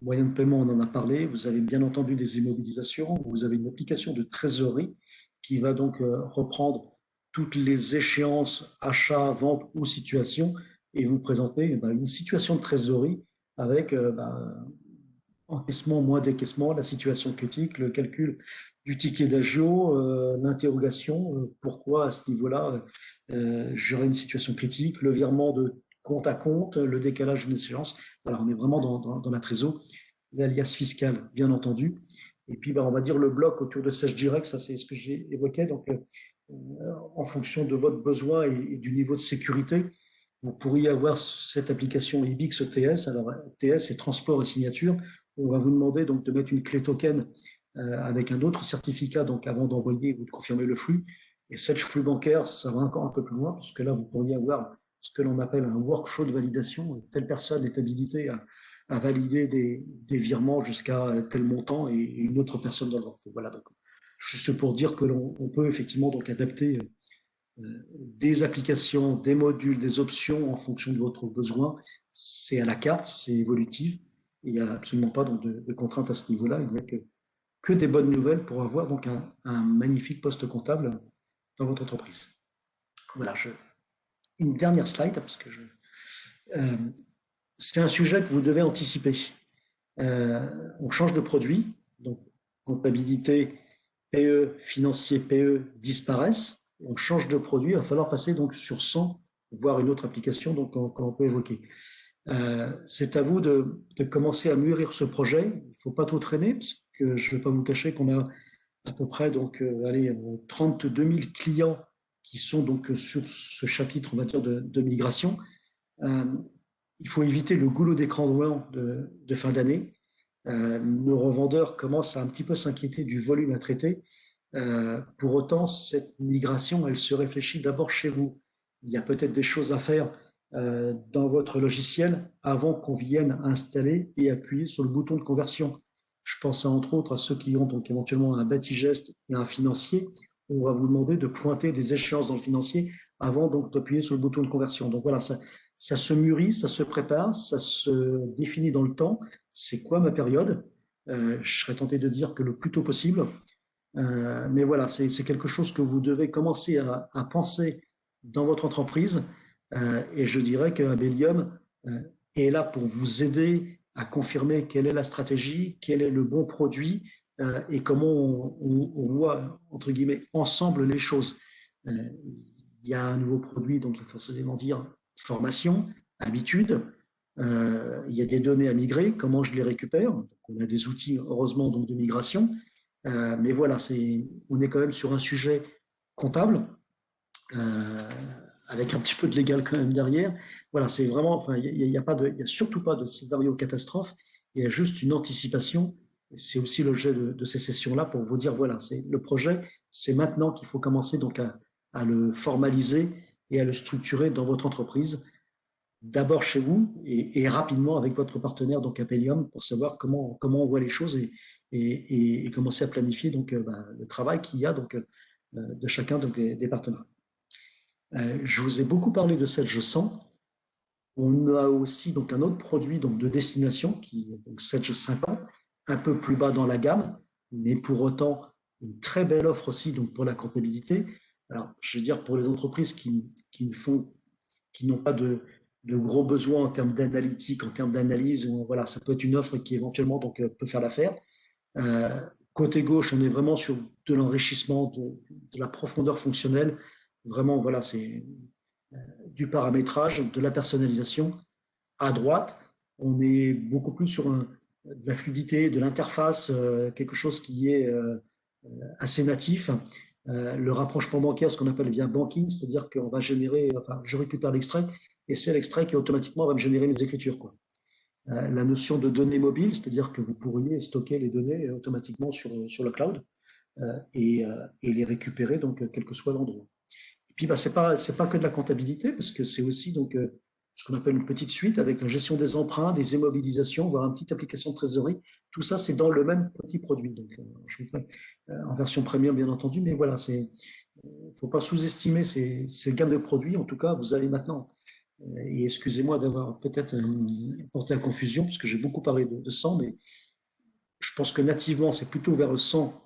Speaker 1: Moyen de paiement, on en a parlé. Vous avez bien entendu des immobilisations. Vous avez une application de trésorerie qui va donc reprendre toutes les échéances, achats, ventes ou situations et vous présenter une situation de trésorerie avec encaissement, moins décaissement, la situation critique, le calcul du ticket d'agio, l'interrogation, pourquoi à ce niveau-là j'aurais une situation critique, le virement de compte à compte, le décalage d'une échéance. Voilà, on est vraiment dans la trésor, l'alias fiscal, bien entendu. Et puis, on va dire le bloc autour de Sage Direct, ça c'est ce que j'ai évoqué. Donc, en fonction de votre besoin et du niveau de sécurité, vous pourriez avoir cette application IBIX TS. Alors, TS, c'est transport et signature. On va vous demander donc de mettre une clé token avec un autre certificat donc avant d'envoyer ou de confirmer le flux. Et cette flux bancaire, ça va encore un peu plus loin, puisque là, vous pourriez avoir ce que l'on appelle un workflow de validation. Telle personne est habilitée à valider des virements jusqu'à tel montant et une autre personne dans le workflow. Voilà, donc juste pour dire que l'on peut effectivement donc adapter des applications, des modules, des options en fonction de votre besoin. C'est à la carte, c'est évolutif. Il n'y a absolument pas donc, de contraintes à ce niveau-là. Il n'y a que des bonnes nouvelles pour avoir donc un magnifique poste comptable dans votre entreprise. Voilà, une dernière slide parce que euh, c'est un sujet que vous devez anticiper. On change de produit, donc comptabilité, PE, financier, PE disparaissent. On change de produit, il va falloir passer donc sur 100, voire une autre application donc qu'on peut évoquer. C'est à vous de commencer à mûrir ce projet. Il ne faut pas trop traîner, parce que je ne vais pas vous cacher qu'on a à peu près donc, 32 000 clients qui sont donc sur ce chapitre, on va dire, de migration. Euh, il faut éviter le goulot d'écran blanc de fin d'année. Nos revendeurs commencent à un petit peu s'inquiéter du volume à traiter. Pour autant, cette migration, elle se réfléchit d'abord chez vous. Il y a peut-être des choses à faire dans votre logiciel avant qu'on vienne installer et appuyer sur le bouton de conversion. Je pense entre autres à ceux qui ont donc éventuellement un bâti-geste et un financier. On va vous demander de pointer des échéances dans le financier avant donc d'appuyer sur le bouton de conversion. Donc voilà, ça se mûrit, ça se prépare, ça se définit dans le temps. C'est quoi ma période? Je serais tenté de dire que le plus tôt possible. Mais voilà, c'est quelque chose que vous devez commencer à penser dans votre entreprise. Et je dirais que Abelium est là pour vous aider à confirmer quelle est la stratégie, quel est le bon produit et comment on voit, entre guillemets, ensemble les choses. Euh, il y a un nouveau produit, donc il faut forcément dire formation, habitude. Il y a des données à migrer, comment je les récupère. Donc, on a des outils, heureusement, donc, de migration. Mais voilà, on est quand même sur un sujet comptable, euh, avec un petit peu de légal quand même derrière. Voilà, c'est vraiment, enfin, il y a surtout pas de scénario catastrophe, il y a juste une anticipation. C'est aussi l'objet de ces sessions-là pour vous dire, voilà, c'est le projet, c'est maintenant qu'il faut commencer donc à le formaliser et à le structurer dans votre entreprise, d'abord chez vous et rapidement avec votre partenaire, donc Apellium, pour savoir comment on voit les choses et commencer à planifier donc, le travail qu'il y a donc, de chacun donc, des partenaires. Je vous ai beaucoup parlé de Sedge 100. On a aussi donc, un autre produit donc, de destination qui est donc Sedge 50, un peu plus bas dans la gamme, mais pour autant une très belle offre aussi donc, pour la comptabilité. Alors, je veux dire, pour les entreprises qui n'ont pas de gros besoins en termes d'analytique, en termes d'analyse. Voilà, ça peut être une offre qui éventuellement donc, peut faire l'affaire. Euh, Côté gauche, on est vraiment sur de l'enrichissement, de la profondeur fonctionnelle. Vraiment, voilà, c'est du paramétrage, de la personnalisation. À droite, on est beaucoup plus sur de la fluidité, de l'interface, quelque chose qui est assez natif. Le rapprochement bancaire, ce qu'on appelle via banking, c'est-à-dire qu'on va générer, enfin, je récupère l'extrait et c'est l'extrait qui automatiquement va me générer mes écritures, quoi. La notion de données mobiles, c'est-à-dire que vous pourriez stocker les données automatiquement sur le cloud et les récupérer donc quel que soit l'endroit. Et puis bah, c'est pas que de la comptabilité parce que c'est aussi donc ce qu'on appelle une petite suite avec la gestion des emprunts, des immobilisations, voire une petite application de trésorerie. Tout ça c'est dans le même petit produit. Donc je vous fais en version premium bien entendu, mais voilà, c'est faut pas sous-estimer ces gammes de produits. En tout cas, vous allez maintenant et excusez-moi d'avoir peut-être porté à confusion, parce que j'ai beaucoup parlé de sang, mais je pense que nativement, c'est plutôt vers le sang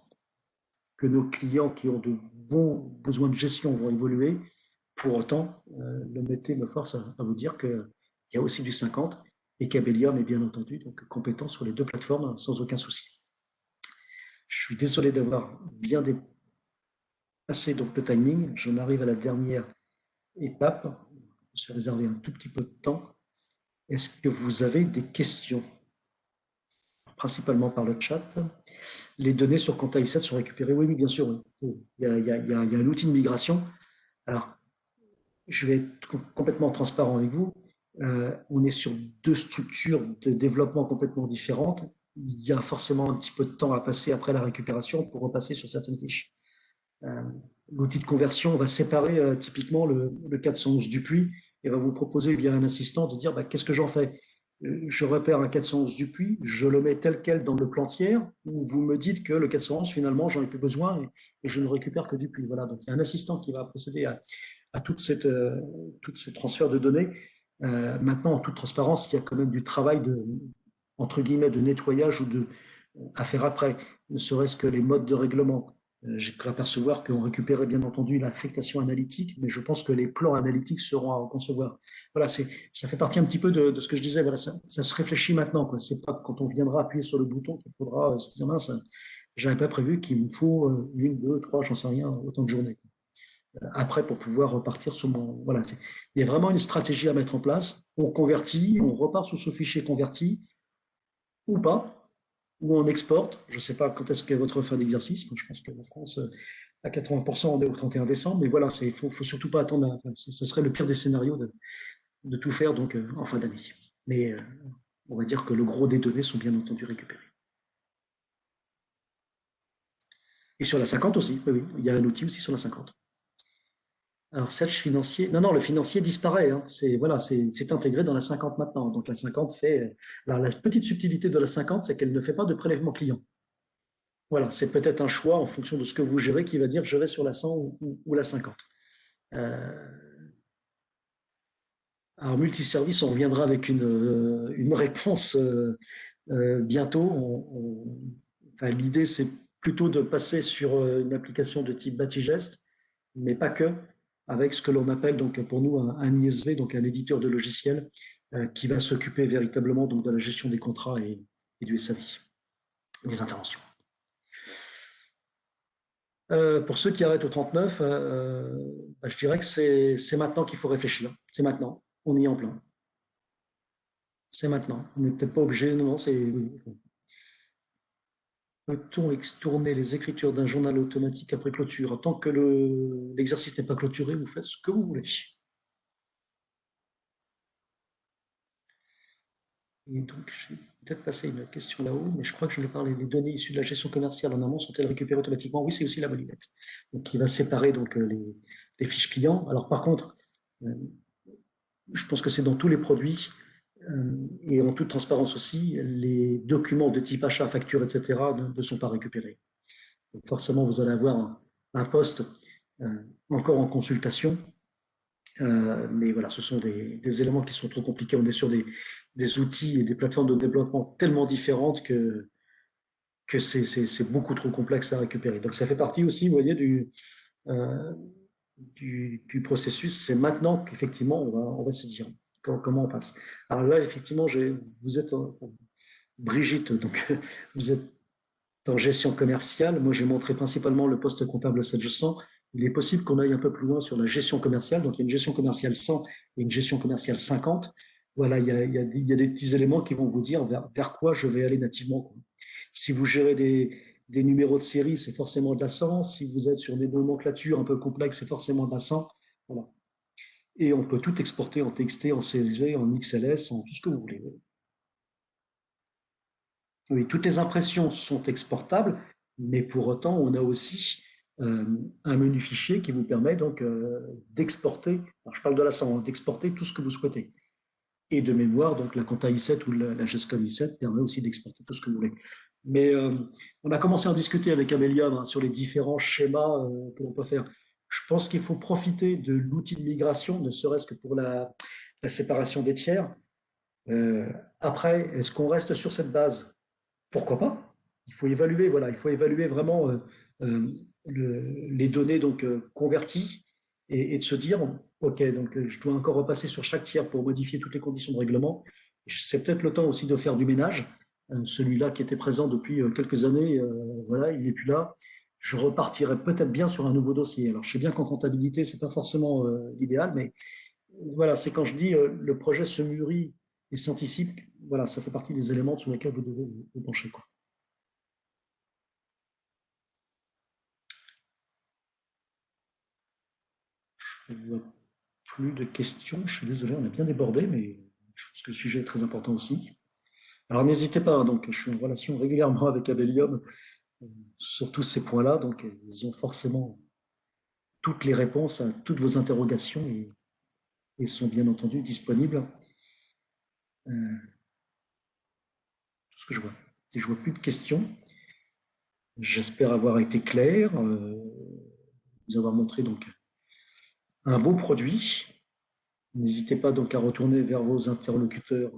Speaker 1: que nos clients qui ont de bons besoins de gestion vont évoluer. Pour autant, le métier me force à vous dire qu'il y a aussi du 50 et qu'Abelium est bien entendu donc compétent sur les deux plateformes sans aucun souci. Je suis désolé d'avoir bien dépassé donc le timing. J'en arrive à la dernière étape. Je me suis réservé un tout petit peu de temps. Est-ce que vous avez des questions? Principalement par le chat. Les données sur Contact 7 sont récupérées. Oui, oui, bien sûr. Oui. Il y a un outil de migration. Alors, je vais être complètement transparent avec vous. On est sur deux structures de développement complètement différentes. Il y a forcément un petit peu de temps à passer après la récupération pour repasser sur certaines fiches. Euh, L'outil de conversion va séparer typiquement le 411 du puits et va vous proposer via un assistant de dire bah, qu'est-ce que j'en fais. Je repère un 411 du puits, je le mets tel quel dans le plan tiers, ou vous me dites que le 411 finalement j'en ai plus besoin et je ne récupère que du puits. Voilà, donc il y a un assistant qui va procéder à toutes ces transferts de données. Maintenant, en toute transparence, il y a quand même du travail de entre guillemets de nettoyage ou à faire après, ne serait-ce que les modes de règlement. J'ai pu apercevoir qu'on récupérait bien entendu l'affectation analytique, mais je pense que les plans analytiques seront à concevoir. Voilà, ça fait partie un petit peu de ce que je disais. Voilà, ça se réfléchit maintenant, quoi. C'est pas quand on viendra appuyer sur le bouton qu'il faudra se dire mince, j'avais pas prévu qu'il me faut une, deux, trois, j'en sais rien, autant de journées. Après, pour pouvoir repartir sur mon. Voilà, il y a vraiment une stratégie à mettre en place. On convertit, on repart sur ce fichier converti ou pas, ou on exporte. Je ne sais pas quand est-ce qu'est votre fin d'exercice. Je pense que la France, à 80%, on est au 31 décembre. Mais voilà, il ne faut surtout pas attendre. Ce serait le pire des scénarios de tout faire donc, en fin d'année. Mais on va dire que le gros des données sont bien entendu récupérées. Et sur la 50 aussi, oui, oui, il y a un outil aussi sur la 50. Alors, Sedge financier, non, non, le financier disparaît, hein. C'est voilà, c'est intégré dans la 50 maintenant. Donc, la 50 fait. Alors, la petite subtilité de la 50, c'est qu'elle ne fait pas de prélèvement client. Voilà, c'est peut-être un choix en fonction de ce que vous gérez qui va dire je vais sur la 100 ou la 50. Euh, alors, multiservice, on reviendra avec une réponse bientôt. Enfin, l'idée, c'est plutôt de passer sur une application de type Batigest, mais pas que, avec ce que l'on appelle donc pour nous un ISV, donc un éditeur de logiciels, qui va s'occuper véritablement donc de la gestion des contrats et du SAV, des interventions. Pour ceux qui arrêtent au 39, bah, je dirais que c'est maintenant qu'il faut réfléchir. C'est maintenant. On y est en plein. C'est maintenant. On n'est peut-être pas obligé. Non, c'est. Oui. Peut-on tourner les écritures d'un journal automatique après clôture? Tant que l'exercice n'est pas clôturé, vous faites ce que vous voulez. Et donc, j'ai peut-être passé une question là-haut, mais je crois que je l'ai parlé. Les données issues de la gestion commerciale en amont sont-elles récupérées automatiquement? Oui, c'est aussi la molinette. Donc, qui va séparer donc, les fiches clients. Alors, par contre, euh, je pense que c'est dans tous les produits et en toute transparence aussi, les documents de type achat, facture, etc. ne sont pas récupérés. Donc, forcément, vous allez avoir un poste euh, encore en consultation. Mais voilà, ce sont des éléments qui sont trop compliqués. On est sur des outils et des plateformes de développement tellement différentes que c'est beaucoup trop complexe à récupérer. Donc ça fait partie aussi, vous voyez, euh, du processus. C'est maintenant qu'effectivement, on va se dire comment on passe. Alors là, effectivement, vous êtes Brigitte, donc vous êtes en gestion commerciale. Moi, j'ai montré principalement le poste comptable 700. Il est possible qu'on aille un peu plus loin sur la gestion commerciale. Donc, il y a une gestion commerciale 100 et une gestion commerciale 50. Voilà, il y a des petits éléments qui vont vous dire vers quoi je vais aller nativement, quoi. Si vous gérez des numéros de série, c'est forcément de la 100. Si vous êtes sur des nomenclatures un peu complexes, c'est forcément de la 100. Voilà. Et on peut tout exporter en TXT, en CSV, en XLS, en tout ce que vous voulez. Oui, toutes les impressions sont exportables, mais pour autant, on a aussi un menu fichier qui vous permet donc d'exporter, alors je parle de la 100, d'exporter tout ce que vous souhaitez. Et de mémoire, donc la compta i7 ou la GESCOM i7 permet aussi d'exporter tout ce que vous voulez. Mais on a commencé à en discuter avec Amelia sur les différents schémas que l'on peut faire. Je pense qu'il faut profiter de l'outil de migration, ne serait-ce que pour la séparation des tiers. Euh, Après, est-ce qu'on reste sur cette base? Pourquoi pas? Il faut évaluer, voilà, il faut évaluer vraiment euh, les données donc converties et de se dire, ok, donc je dois encore repasser sur chaque tiers pour modifier toutes les conditions de règlement. C'est peut-être le temps aussi de faire du ménage. Celui-là qui était présent depuis quelques années, voilà, il n'est plus là. Je repartirai peut-être bien sur un nouveau dossier. Alors, je sais bien qu'en comptabilité, c'est pas forcément l'idéal, mais voilà, c'est quand je dis le projet se mûrit et s'anticipe. Voilà, ça fait partie des éléments sur lesquels vous devez vous pencher, quoi. Je ne vois plus de questions. Je suis désolé, on a bien débordé, mais je pense que le sujet est très important aussi. Alors n'hésitez pas, hein, donc je suis en relation régulièrement avec Abelium euh, sur tous ces points-là, donc ils ont forcément toutes les réponses à toutes vos interrogations et sont bien entendu disponibles. Euh, Tout ce que je vois. Si je vois plus de questions, j'espère avoir été clair, vous avoir montré donc un beau produit. N'hésitez pas donc à retourner vers vos interlocuteurs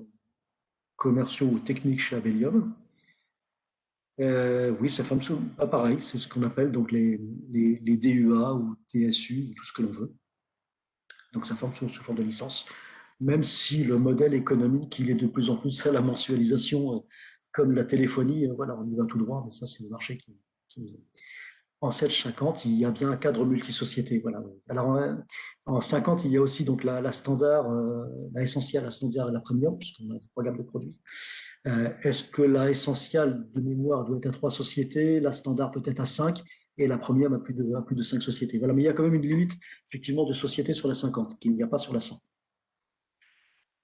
Speaker 1: commerciaux ou techniques chez Abelium. Oui, ça fonctionne pas pareil. C'est ce qu'on appelle donc les DUA ou TSU, ou tout ce que l'on veut. Donc ça fonctionne sous forme de licence. Même si le modèle économique, il est de plus en plus à la mensualisation, comme la téléphonie, voilà, on y va tout droit, mais ça, c'est le marché qui en 750, il y a bien un cadre multisociété. Voilà. Alors, en 50, il y a aussi donc la standard, la essentielle, la standard et la premium, puisqu'on a trois gammes de produits. Est-ce que la essentielle de mémoire doit être à trois sociétés, la standard peut-être à cinq, et la premium à plus de cinq sociétés. Voilà, mais il y a quand même une limite, effectivement, de sociétés sur la 50, qu'il n'y a pas sur la 100.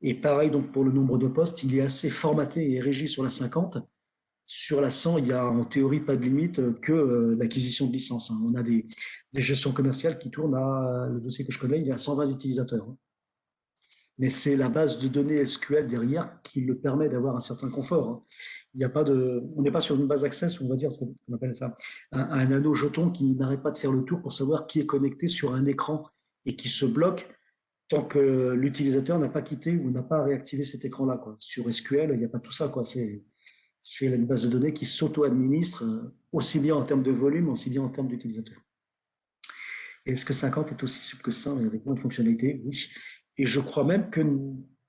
Speaker 1: Et pareil, donc, pour le nombre de postes, il est assez formaté et régi sur la 50, Sur la 100, il y a en théorie pas de limite que l'acquisition de licences, hein. On a des gestions commerciales qui tournent à, le dossier que je connais, il y a 120 utilisateurs, hein. Mais c'est la base de données SQL derrière qui le permet d'avoir un certain confort, hein. Il n'y a pas de, on n'est pas sur une base access, on va dire, on appelle ça un anneau jeton qui n'arrête pas de faire le tour pour savoir qui est connecté sur un écran et qui se bloque tant que l'utilisateur n'a pas quitté ou n'a pas réactivé cet écran-là, quoi. Sur SQL, il n'y a pas tout ça, quoi. C'est une base de données qui s'auto-administre, aussi bien en termes de volume, aussi bien en termes d'utilisateurs. Est-ce que 50 est aussi souple que ça, avec moins de fonctionnalités? Oui. Et je crois même que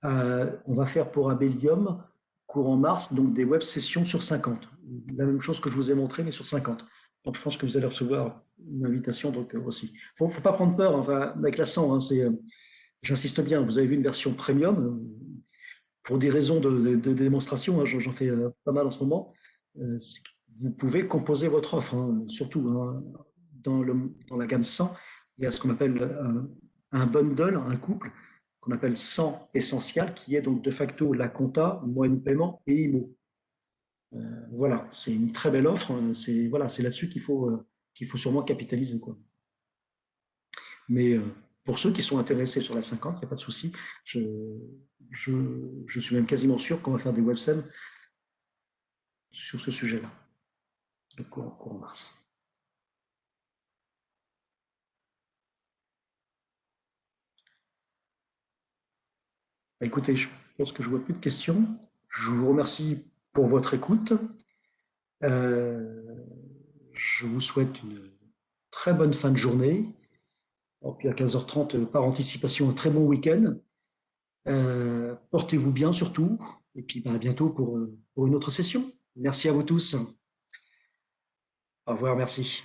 Speaker 1: on va faire pour Abelium, courant mars, donc des web sessions sur 50. La même chose que je vous ai montré, mais sur 50. Donc je pense que vous allez recevoir une invitation donc, aussi. Faut pas prendre peur, enfin, avec la 100, hein, j'insiste bien, vous avez vu une version premium, pour des raisons de démonstration, hein, j'en fais pas mal en ce moment. Vous pouvez composer votre offre, hein, surtout hein, dans la gamme 100, il y a ce qu'on appelle un bundle, un couple, qu'on appelle 100 essentiel, qui est donc de facto la compta, moyen de paiement et IMO. Voilà, c'est une très belle offre. C'est voilà, c'est là-dessus qu'il faut sûrement capitaliser, quoi. Mais pour ceux qui sont intéressés sur la 50, il n'y a pas de souci. Je, je, je suis même quasiment sûr qu'on va faire des webscènes sur ce sujet-là, de courant mars. Bah, écoutez, je pense que je vois plus de questions. Je vous remercie pour votre écoute. Euh, je vous souhaite une très bonne fin de journée. Et puis à 15h30, par anticipation, un très bon week-end. Portez-vous bien surtout. Et puis bah, à bientôt pour une autre session. Merci à vous tous. Au revoir, merci.